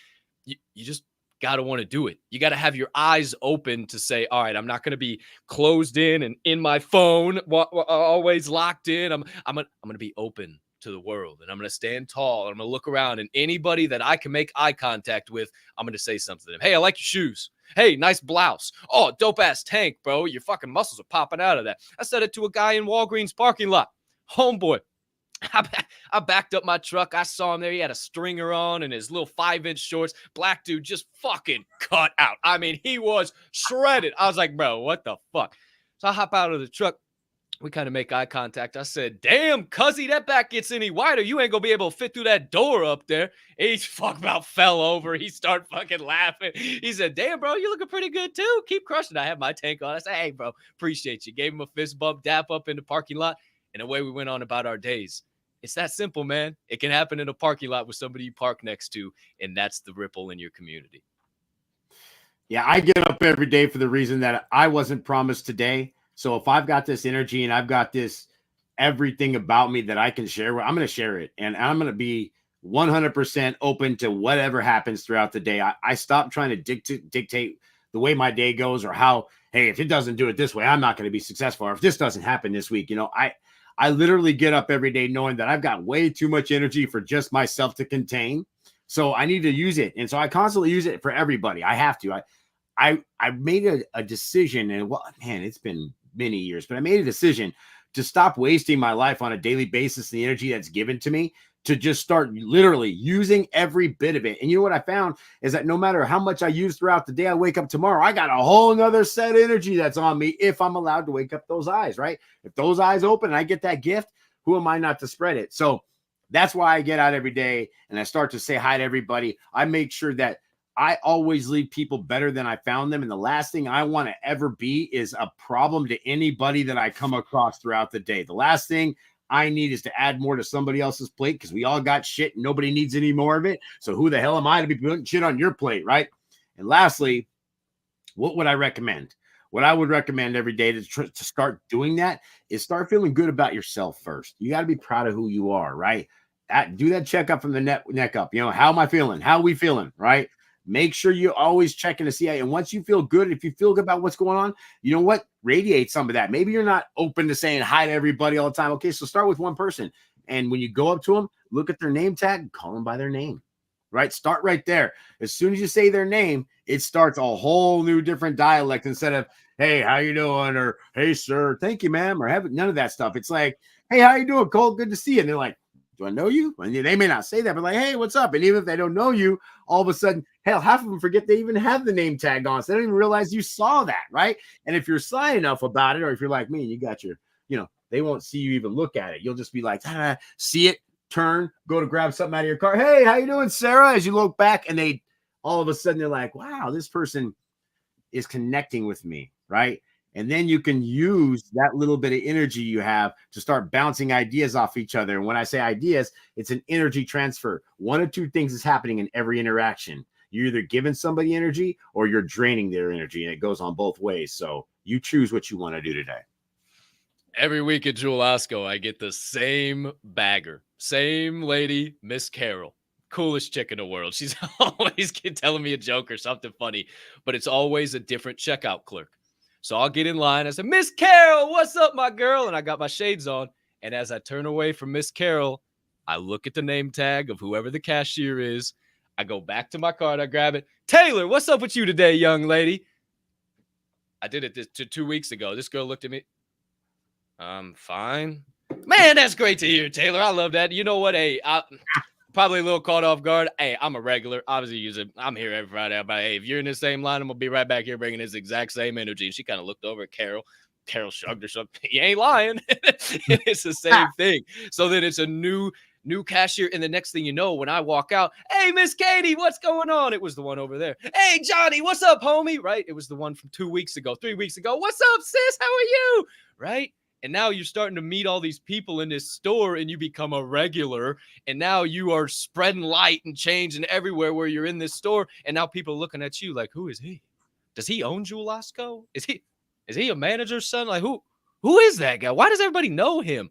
You just got to want to do it. You got to have your eyes open to say, all right, I'm not going to be closed in my phone, always locked in. I'm going to be open to the world, and I'm going to stand tall, and I'm going to look around, and anybody that I can make eye contact with, I'm going to say something to them. Hey, I like your shoes. Hey, nice blouse. Oh, dope ass tank, bro. Your fucking muscles are popping out of that. I said it to a guy in Walgreens parking lot. Homeboy. I backed up my truck. I saw him there. He had a stringer on and his little 5-inch shorts. Black dude just fucking cut out. I mean, he was shredded. I was like, bro, what the fuck? So I hop out of the truck. We kind of make eye contact. I said, damn, cuzzy, that back gets any wider. You ain't going to be able to fit through that door up there. He fuck about fell over. He started fucking laughing. He said, damn, bro, you looking pretty good too. Keep crushing. I have my tank on. I said, hey, bro, appreciate you. Gave him a fist bump, dap up in the parking lot. And away we went on about our days. It's that simple, man. It can happen in a parking lot with somebody you park next to, and that's the ripple in your community. Yeah, I get up every day for the reason that I wasn't promised today. So if I've got this energy and I've got this everything about me that I can share, I'm going to share it. And I'm going to be 100% open to whatever happens throughout the day. I stopped trying to dictate the way my day goes or how, hey, if it doesn't do it this way, I'm not going to be successful. Or if this doesn't happen this week, I literally get up every day knowing that I've got way too much energy for just myself to contain. So I need to use it. And so I constantly use it for everybody. I have to. I made a decision, and it's been many years, but I made a decision to stop wasting my life on a daily basis, the energy that's given to me, to just start literally using every bit of it. And you know what I found is that no matter how much I use throughout the day, I wake up tomorrow, I got a whole nother set of energy that's on me if I'm allowed to wake up those eyes, right? If those eyes open and I get that gift, who am I not to spread it? So that's why I get out every day and I start to say hi to everybody. I make sure that I always leave people better than I found them. And the last thing I want to ever be is a problem to anybody that I come across throughout the day. The last thing I need is to add more to somebody else's plate because we all got shit and nobody needs any more of it. So who the hell am I to be putting shit on your plate, right? And lastly, what would I recommend? What I would recommend every day to start doing that is start feeling good about yourself first. You got to be proud of who you are, right? Do that checkup from the neck up. How am I feeling? How are we feeling, right? Make sure you're always checking to see. And once you feel good, if you feel good about what's going on, you know what? Radiate some of that. Maybe you're not open to saying hi to everybody all the time. Okay, so start with one person. And when you go up to them, look at their name tag, call them by their name. right? Start right there. As soon as you say their name, it starts a whole new different dialect instead of, hey, how you doing? Or, hey, sir, thank you, ma'am, or have none of that stuff. It's like, hey, how you doing, Cole? Good to see you. And they're like, do I know you? And they may not say that, but like, hey, what's up? And even if they don't know you, all of a sudden, hell, half of them forget they even have the name tag on. So they don't even realize you saw that, right? And if you're sly enough about it, or if you're like me, you got your, they won't see you even look at it. You'll just be like, see it, turn, go to grab something out of your car. Hey, how you doing, Sarah? As you look back, and they all of a sudden they're like, wow, this person is connecting with me, right? And then you can use that little bit of energy you have to start bouncing ideas off each other. And when I say ideas, it's an energy transfer. One of two things is happening in every interaction. You're either giving somebody energy or you're draining their energy, and it goes on both ways. So you choose what you want to do today. Every week at Jewel Osco, I get the same bagger, same lady, Miss Carol. Coolest chick in the world. She's always telling me a joke or something funny, but it's always a different checkout clerk. So I'll get in line. I said, Miss Carol, what's up, my girl? And I got my shades on. And as I turn away from Miss Carol, I look at the name tag of whoever the cashier is. I go back to my card. I grab it. Taylor, what's up with you today, young lady? I did it 2 weeks ago. This girl looked at me. I'm fine. Man, that's great to hear, Taylor. I love that. You know what? Hey, probably a little caught off guard. Hey, I'm a regular. Obviously, I'm here every Friday. But hey, if you're in the same line, I'm going to be right back here bringing this exact same energy. And she kind of looked over at Carol. Carol shrugged her something. You ain't lying. It's the same thing. So then it's a new cashier. And the next thing you know, when I walk out, hey, Miss Katie, what's going on? It was the one over there. Hey, Johnny, what's up, homie? Right? It was the one from 2 weeks ago, 3 weeks ago. What's up, sis? How are you? Right? And now you're starting to meet all these people in this store and you become a regular. And now you are spreading light and change and everywhere where you're in this store. And now people are looking at you like, who is he? Does he own Jewel Osco? Is he a manager's son? Like, who is that guy? Why does everybody know him?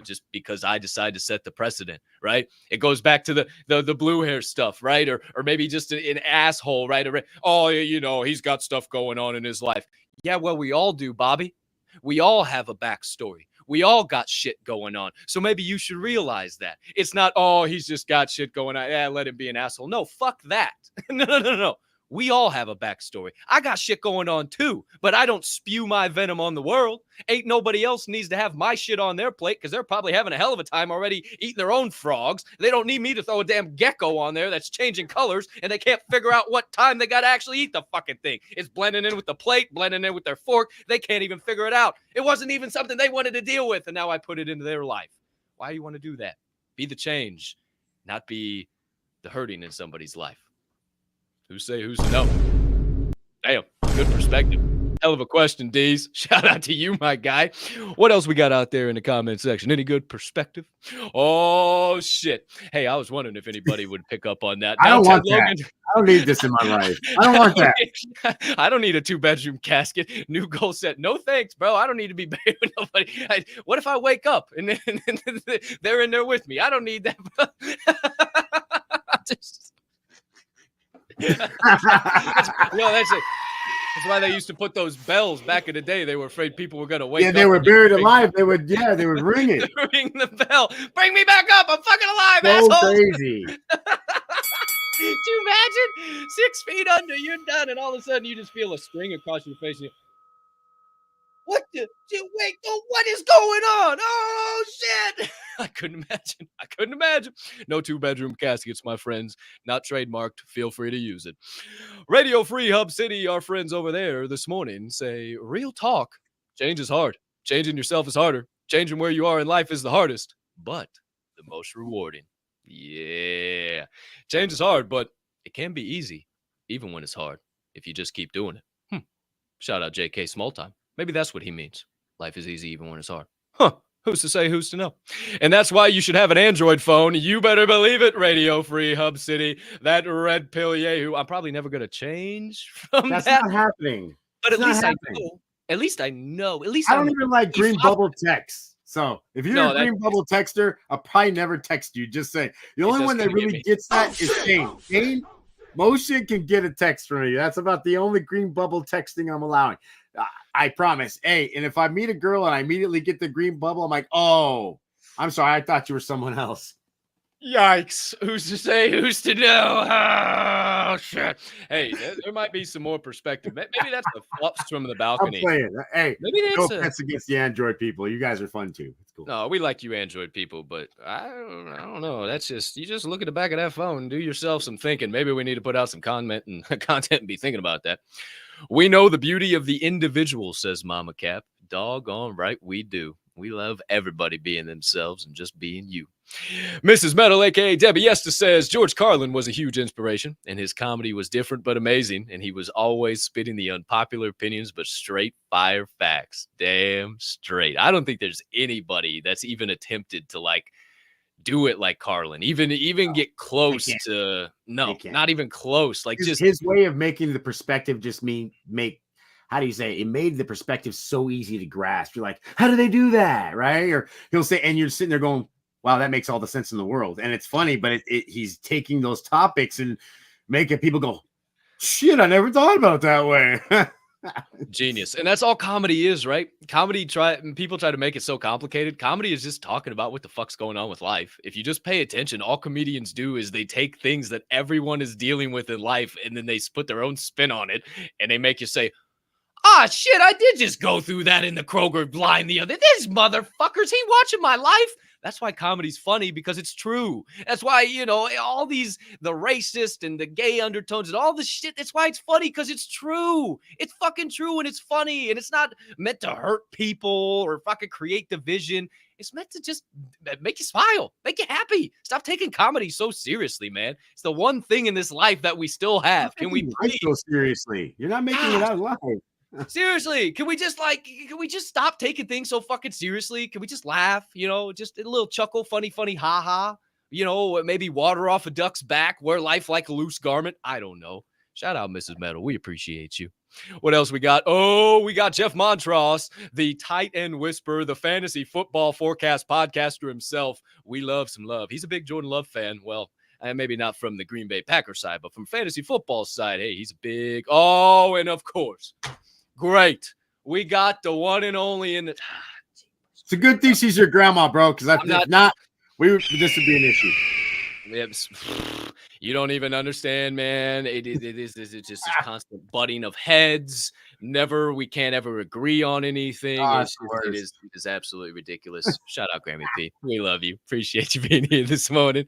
Just because I decided to set the precedent, right? It goes back to the blue hair stuff, right? Or maybe just an asshole, right? Oh, he's got stuff going on in his life. Yeah, well, we all do, Bobby. We all have a backstory. We all got shit going on. So maybe you should realize that. It's not, oh, he's just got shit going on. Yeah, let him be an asshole. No, fuck that. No. We all have a backstory. I got shit going on too, but I don't spew my venom on the world. Ain't nobody else needs to have my shit on their plate because they're probably having a hell of a time already eating their own frogs. They don't need me to throw a damn gecko on there that's changing colors and they can't figure out what time they got to actually eat the fucking thing. It's blending in with the plate, blending in with their fork. They can't even figure it out. It wasn't even something they wanted to deal with, and now I put it into their life. Why do you want to do that? Be the change, not be the hurting in somebody's life. Who's to know? Damn, good perspective. Hell of a question, Deez. Shout out to you, my guy. What else we got out there in the comment section? Any good perspective? Oh, shit. Hey, I was wondering if anybody would pick up on that. I don't want that. I don't need this in my life. I don't want that. I don't need a 2-bedroom casket. New goal set. No thanks, bro. I don't need to be buried with nobody. What if I wake up and then they're in there with me? I don't need that, bro. That's it. That's why they used to put those bells back in the day. They were afraid people were gonna wake up. Yeah, they were buried alive. They would ring it. Ring the bell. Bring me back up. I'm fucking alive, so asshole. Crazy. Do you imagine 6 feet under, you're done, and all of a sudden you just feel a string across your face. And what is going on? Oh shit! I couldn't imagine. No 2-bedroom caskets, my friends. Not trademarked. Feel free to use it. Radio Free Hub City, our friends over there this morning say, real talk. Change is hard. Changing yourself is harder. Changing where you are in life is the hardest, but the most rewarding. Yeah. Change is hard, but it can be easy, even when it's hard, if you just keep doing it. Shout out JK Smalltime. Maybe that's what he means. Life is easy even when it's hard. Huh. Who's to say, who's to know? And that's why you should have an Android phone. You better believe it, Radio Free Hub City. That red pill yahoo. I'm probably never going to change from That's that. not happening. But at least I know. At least I know. At least I don't even like green bubble text. So if you're a green bubble texter, I'll probably never text you. Just saying. The only one that really gets that is Shane. Shane, Motion can get a text from you. That's about the only green bubble texting I'm allowing. I promise. Hey, and if I meet a girl and I immediately get the green bubble, I'm like, oh, I'm sorry. I thought you were someone else. Yikes. Who's to say? Who's to know? Oh, shit. Hey, there might be some more perspective. Maybe that's the fluffs from the I'm balcony. playing. Hey, Maybe no that's offense against the Android people. You guys are fun too. It's cool. No, we like you Android people, but I don't know. That's just you just look at the back of that phone and do yourself some thinking. Maybe we need to put out some content and be thinking about that. We know the beauty of the individual, says Mama Cap. Doggone right we do. We love everybody being themselves and just being you. Mrs. Metal, aka Debbie Yesta, says George Carlin was a huge inspiration, and his comedy was different but amazing, and he was always spitting the unpopular opinions but straight fire facts. Damn straight. I don't think there's anybody that's even attempted to like do it like Carlin, even get close to not even close. Like just his way of making the perspective just make how do you say it made the perspective so easy to grasp. You're like, how do they do that? Right? Or he'll say, and you're sitting there going, wow, that makes all the sense in the world. And it's funny, but he's taking those topics and making people go, shit, I never thought about it that way. Genius. And that's all comedy is, right? People try to make it so complicated. Comedy is just talking about what the fuck's going on with life. If you just pay attention, all comedians do is they take things that everyone is dealing with in life and then they put their own spin on it and they make you say, ah, shit, I did just go through that in the Kroger line the other. This motherfucker's he watching my life? That's why comedy's funny, because it's true. That's why, all the racist and the gay undertones and all this shit, that's why it's funny, because it's true. It's fucking true and it's funny. And it's not meant to hurt people or fucking create division. It's meant to just make you smile, make you happy. Stop taking comedy so seriously, man. It's the one thing in this life that we still have. Can we please? So seriously? You're not making it out live. Seriously, can we just stop taking things so fucking seriously? Can we just laugh? Just a little chuckle, funny, ha. Maybe water off a duck's back, wear life like a loose garment. I don't know. Shout out, Mrs. Metal. We appreciate you. What else we got? Oh, we got Jeff Montross, the tight end whisperer, the fantasy football forecast podcaster himself. We love some love. He's a big Jordan Love fan. Well, maybe not from the Green Bay Packers side, but from fantasy football side. Hey, he's a big. Oh, and of course. Great. We got the one and only in the. It's a good thing she's your grandma, bro, because if not, this would be an issue. You don't even understand, man. It's just this constant butting of heads. We can't ever agree on anything. It is absolutely ridiculous. Shout out, Grammy P. We love you. Appreciate you being here this morning.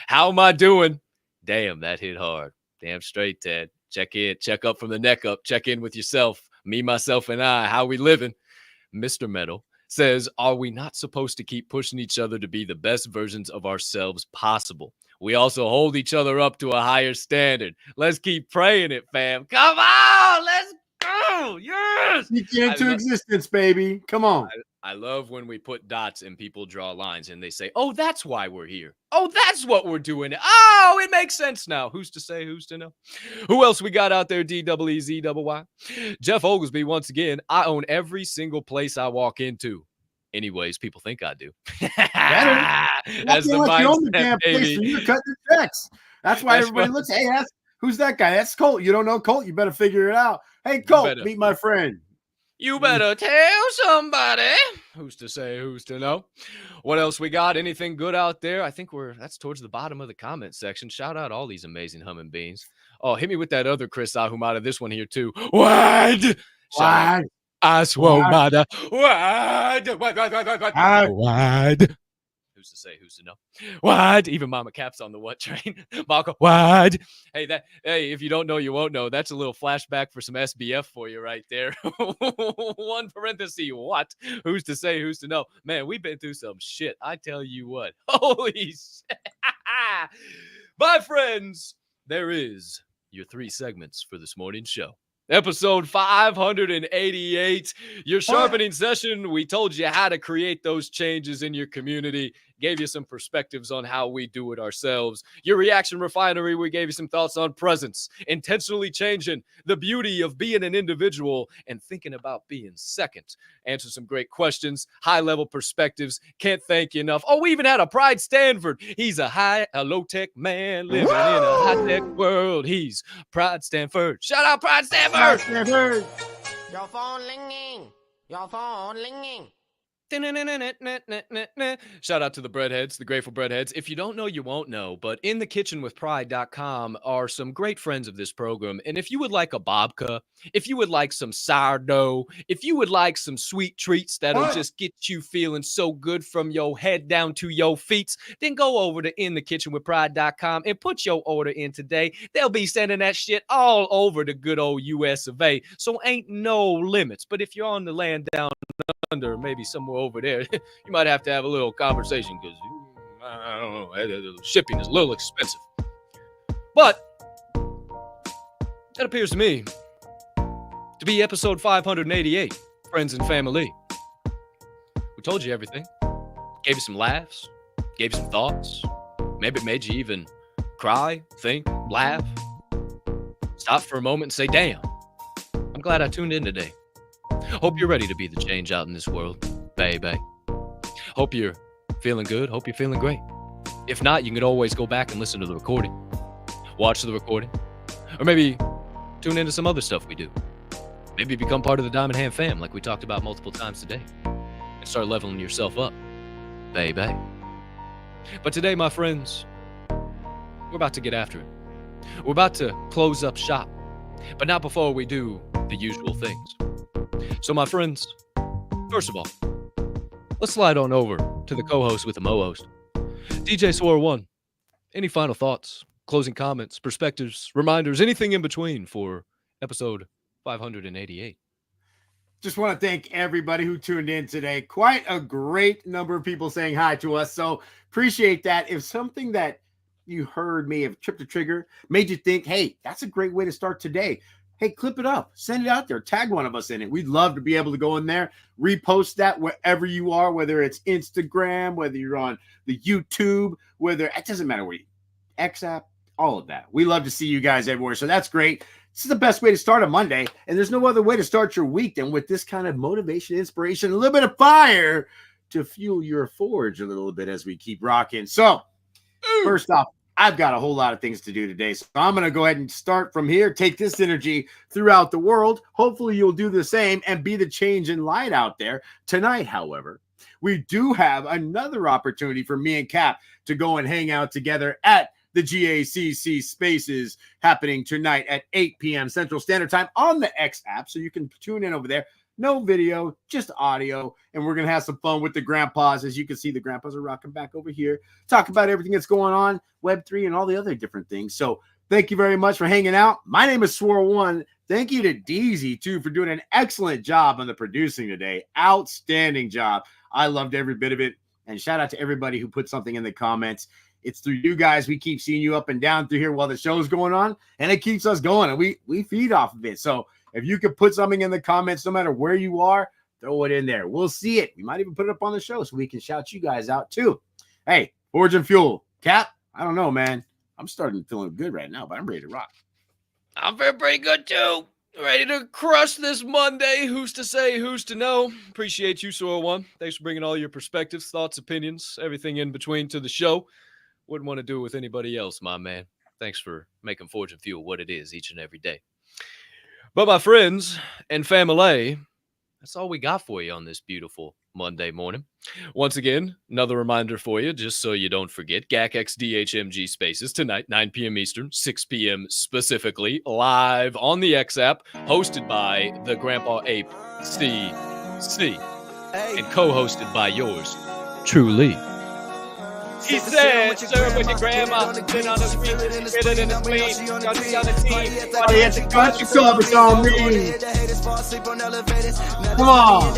How am I doing? Damn, that hit hard. Damn straight, Ted. Check up from the neck up. Check in with yourself. Me, myself, and I. How we living? Mr. Metal says, are we not supposed to keep pushing each other to be the best versions of ourselves possible? We also hold each other up to a higher standard. Let's keep praying it, fam. Come on, let's go. Yes. You get into existence, baby. Come on. I love when we put dots and people draw lines and they say, oh, that's why we're here. Oh, that's what we're doing. Oh, it makes sense now. Who's to say, who's to know? Who else we got out there? DEEZYY. Jeff Oglesby, once again, I own every single place I walk into. Anyways, people think I do. That's the mindset, baby. You're cutting the checks. That's why everybody looks, hey, who's that guy? That's Colt. You don't know Colt? You better figure it out. Hey, Colt, meet my friend. You better tell somebody. Who's to say, who's to know? What else we got? Anything good out there? I think that's towards the bottom of the comment section. Shout out all these amazing humming beans. Oh, hit me with that other Chris Ahumada. This one here too. Wide. Aswomada. Wide. Who's to say, who's to know? Wide. Even Mama Cap's on the what train? Marco, wide. Hey, if you don't know, you won't know. That's a little flashback for some SBF for you right there. One parenthesis, what? Who's to say, who's to know? Man, we've been through some shit. I tell you what. Holy shit. My friends, there is your 3 segments for this morning's show. Episode 588, your sharpening session. We told you how to create those changes in your community, gave you some perspectives on how we do it ourselves. Your reaction refinery, we gave you some thoughts on presence, intentionally changing, the beauty of being an individual and thinking about being second. Answer some great questions, high-level perspectives. Can't thank you enough. Oh, we even had a Pride Stanford. He's a low-tech man living in a high-tech world. He's Pride Stanford. Shout out Pride Stanford. Pride Stanford. Your phone ringing. Your phone ringing. Shout out to the breadheads, the grateful breadheads. If you don't know, you won't know, but InTheKitchenWithPride.com are some great friends of this program. And if you would like a babka, if you would like some sourdough, if you would like some sweet treats that'll just get you feeling so good from your head down to your feet, then go over to InTheKitchenWithPride.com and put your order in today. They'll be sending that shit all over the good old US of A. So ain't no limits. But if you're on the land down under, maybe somewhere over there, you might have to have a little conversation because I don't know, shipping is a little expensive. But that appears to me to be episode 588, friends and family. We told you everything, gave you some laughs, gave you some thoughts. Maybe it made you even cry, think, laugh, stop for a moment and say, damn, I'm glad I tuned in today. Hope you're ready to be the change out in this world, baby. Hope you're feeling good. Hope you're feeling great. If not, you can always go back and listen to the recording, watch the recording, or maybe tune into some other stuff we do. Maybe become part of the Diamond Hand fam like we talked about multiple times today and start leveling yourself up, baby. But today, my friends, we're about to get after it. We're about to close up shop, but not before we do the usual things. So, my friends, first of all, let's slide on over to the co-host with the mo-host. DJ Swirl One, any final thoughts, closing comments, perspectives, reminders, anything in between for episode 588? Just want to thank everybody who tuned in today. Quite a great number of people saying hi to us. So appreciate that. If something that you heard may have tripped a trigger, made you think, hey, that's a great way to start today. Hey, clip it up, send it out there, tag one of us in it. We'd love to be able to go in there, repost that wherever you are, whether it's Instagram, whether you're on the YouTube, whether it doesn't matter where you, X app, all of that. We love to see you guys everywhere. So that's great. This is the best way to start a Monday. And there's no other way to start your week than with this kind of motivation, inspiration, a little bit of fire to fuel your forge a little bit as we keep rocking. So first off, I've got a whole lot of things to do today, so I'm going to go ahead and start from here, take this energy throughout the world. Hopefully you'll do the same and be the change in light out there. Tonight, however, we do have another opportunity for me and Capp to go and hang out together at the GACC spaces happening tonight at 8 p.m. Central Standard Time on the X app, so you can tune in over there. No video, just audio, and we're going to have some fun with the grandpas. As you can see, the grandpas are rocking back over here, talk about everything that's going on, Web3 and all the other different things. So thank you very much for hanging out. My name is Swirl One. Thank you to DZ, too, for doing an excellent job on the producing today. Outstanding job. I loved every bit of it. And shout out to everybody who put something in the comments. It's through you guys. We keep seeing you up and down through here while the show's going on, and it keeps us going, and we feed off of it. So if you could put something in the comments, no matter where you are, throw it in there. We'll see it. We might even put it up on the show so we can shout you guys out too. Hey, Forge and Fuel. Cap, I don't know, man. I'm starting feeling good right now, but I'm ready to rock. I'm feeling pretty good too. Ready to crush this Monday. Who's to say, who's to know? Appreciate you, Swirl One. Thanks for bringing all your perspectives, thoughts, opinions, everything in between to the show. Wouldn't want to do it with anybody else, my man. Thanks for making Forge and Fuel what it is each and every day. But my friends and family, that's all we got for you on this beautiful Monday morning. Once again, another reminder for you, just so you don't forget, GACX DHMG Spaces tonight, 9 p.m. Eastern, 6 p.m. specifically, live on the X app, hosted by the Grandpa Ape CC, and co-hosted by yours truly. He said, serve with your grandma, sit on the screen, fit it in the spleen, got you on the team. Party at the country club, it's on me. Come on.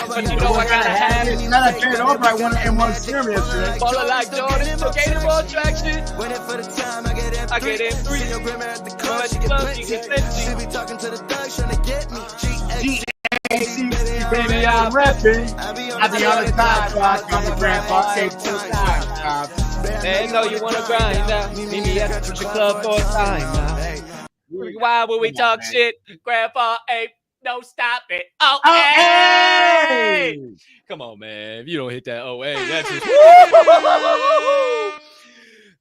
But you know I gotta have it. Now that Jared Albright won the M1 serum yesterday. Falling like Jordan, so gain more traction. I get in 3. Baby, I'm rapping. I be on the sidewalk on the Grandpa Ape time. They know you wanna grind now. Meet me at the club for a time now. Why would we talk shit? Grandpa Ape, don't stop it. Oh, hey! Come on, man. If you don't hit that OA, that's just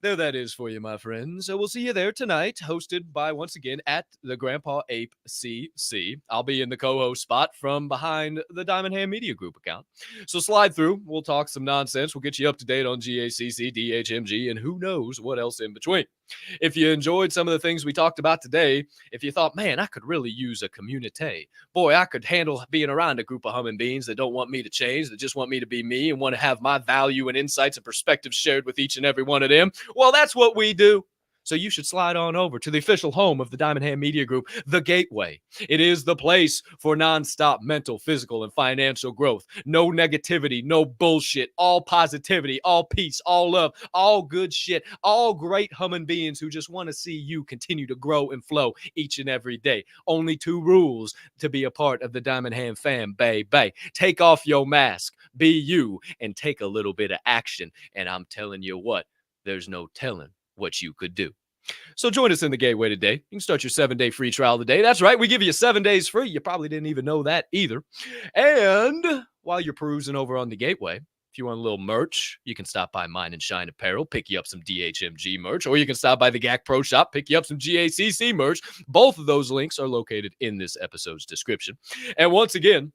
There that is for you, my friends. So we'll see you there tonight, hosted by, once again, at the Grandpa Ape CC. I'll be in the co-host spot from behind the Diamond Hand Media Group account. So slide through. We'll talk some nonsense. We'll get you up to date on GACC, DHMG, and who knows what else in between. If you enjoyed some of the things we talked about today, if you thought, man, I could really use a community. Boy, I could handle being around a group of humming beings that don't want me to change, that just want me to be me and want to have my value and insights and perspectives shared with each and every one of them. Well, that's what we do. So you should slide on over to the official home of the Diamond Hand Media Group, The Gateway. It is the place for nonstop mental, physical, and financial growth. No negativity, no bullshit, all positivity, all peace, all love, all good shit, all great humming beings who just want to see you continue to grow and flow each and every day. Only 2 rules to be a part of the Diamond Hand fam, baby. Take off your mask, be you, and take a little bit of action. And I'm telling you what, there's no telling what you could do. So join us in the Gateway today. You can start your 7-day free trial today. That's right, we give you 7 days free. You probably didn't even know that either. And while you're perusing over on the Gateway, if you want a little merch, you can stop by Mine and Shine Apparel, pick you up some DHMG merch, or you can stop by the GACC Pro Shop, pick you up some GACC merch. Both of those links are located in this episode's description. And once again,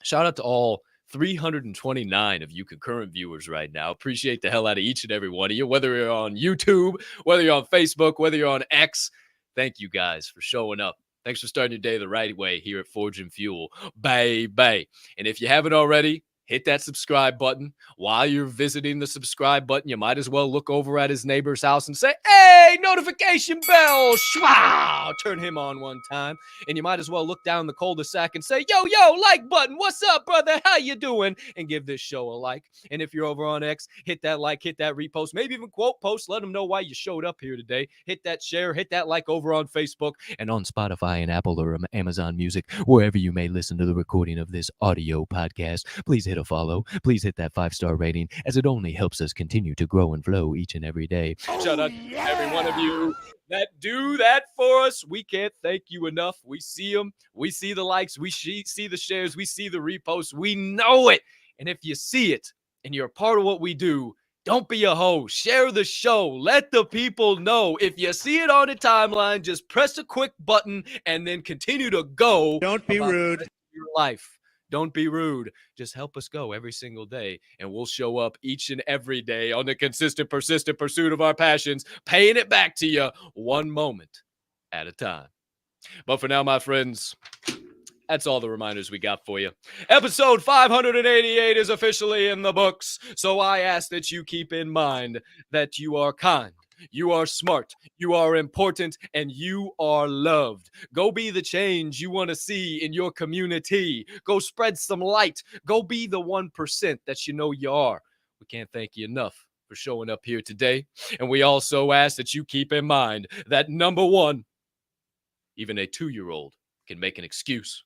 shout out to all 329 of you concurrent viewers right now. Appreciate the hell out of each and every one of you, whether you're on YouTube, whether you're on Facebook, whether you're on X. Thank you guys for showing up. Thanks for starting your day the right way here at Forge and Fuel. Baby. And if you haven't already, hit that subscribe button. While you're visiting the subscribe button, you might as well look over at his neighbor's house and say, hey, notification bell. Shwow! Turn him on one time. And you might as well look down the cul-de-sac and say, yo, like button. What's up, brother? How you doing? And give this show a like. And if you're over on X, hit that like, hit that repost, maybe even quote post. Let them know why you showed up here today. Hit that share, hit that like over on Facebook and on Spotify and Apple or Amazon Music, wherever you may listen to the recording of this audio podcast. Please hit a follow. Please hit that 5-star rating, as it only helps us continue to grow and flow each and every day. Shout out to every one of you that do that for us. We can't thank you enough. We see them. We see the likes. We see the shares. We see the reposts. We know it. And if you see it and you're a part of what we do, don't be a hoe. Share the show. Let the people know. If you see it on the timeline, just press a quick button and then continue to go. Don't be rude. Your life. Don't be rude. Just help us go every single day, and we'll show up each and every day on the consistent, persistent pursuit of our passions, paying it back to you one moment at a time. But for now, my friends, that's all the reminders we got for you. Episode 588 is officially in the books, so I ask that you keep in mind that you are kind. You are smart, you are important, and you are loved. Go be the change you want to see in your community. Go spread some light. Go be the 1% that you know you are. We can't thank you enough for showing up here today. And we also ask that you keep in mind that, number 1, even a 2-year-old can make an excuse.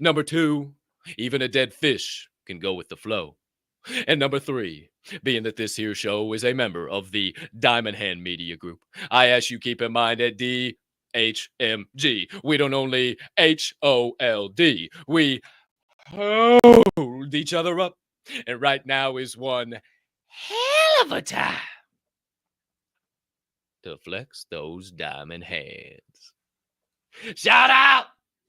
Number 2, even a dead fish can go with the flow. And number 3, being that this here show is a member of the Diamond Hand Media Group, I ask you keep in mind that DHMG, we don't only HOLD, we hold each other up. And right now is one hell of a time to flex those diamond hands. Shout out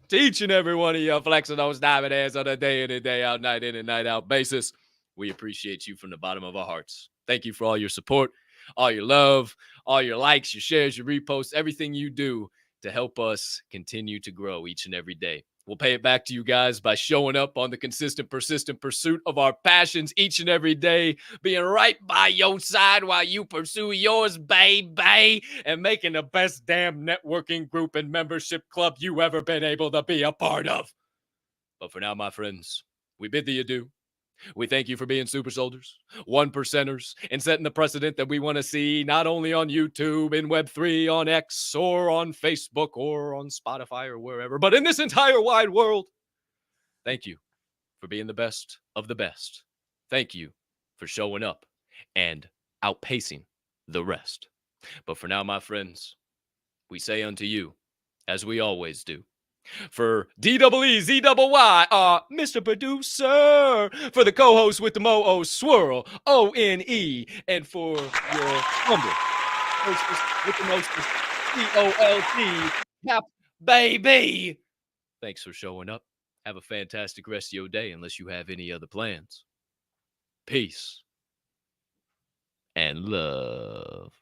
to each and every one of you flexing those diamond hands on a day in and day out, night in and night out basis. We appreciate you from the bottom of our hearts. Thank you for all your support, all your love, all your likes, your shares, your reposts, everything you do to help us continue to grow each and every day. We'll pay it back to you guys by showing up on the consistent, persistent pursuit of our passions each and every day, being right by your side while you pursue yours, baby, and making the best damn networking group and membership club you ever been able to be a part of. But for now, my friends, we bid thee adieu. We thank you for being super soldiers, 1%ers, and setting the precedent that we want to see not only on YouTube, in Web3, on X, or on Facebook, or on Spotify, or wherever, but in this entire wide world. Thank you for being the best of the best. Thank you for showing up and outpacing the rest. But for now, my friends, we say unto you, as we always do, For DEEZYY, Mr. Producer. For the co-host with the Mo-O Swirl, O-N-E. And for your humble hostess with the mostest, C-O-L-T, Capp Baby. Thanks for showing up. Have a fantastic rest of your day unless you have any other plans. Peace and love.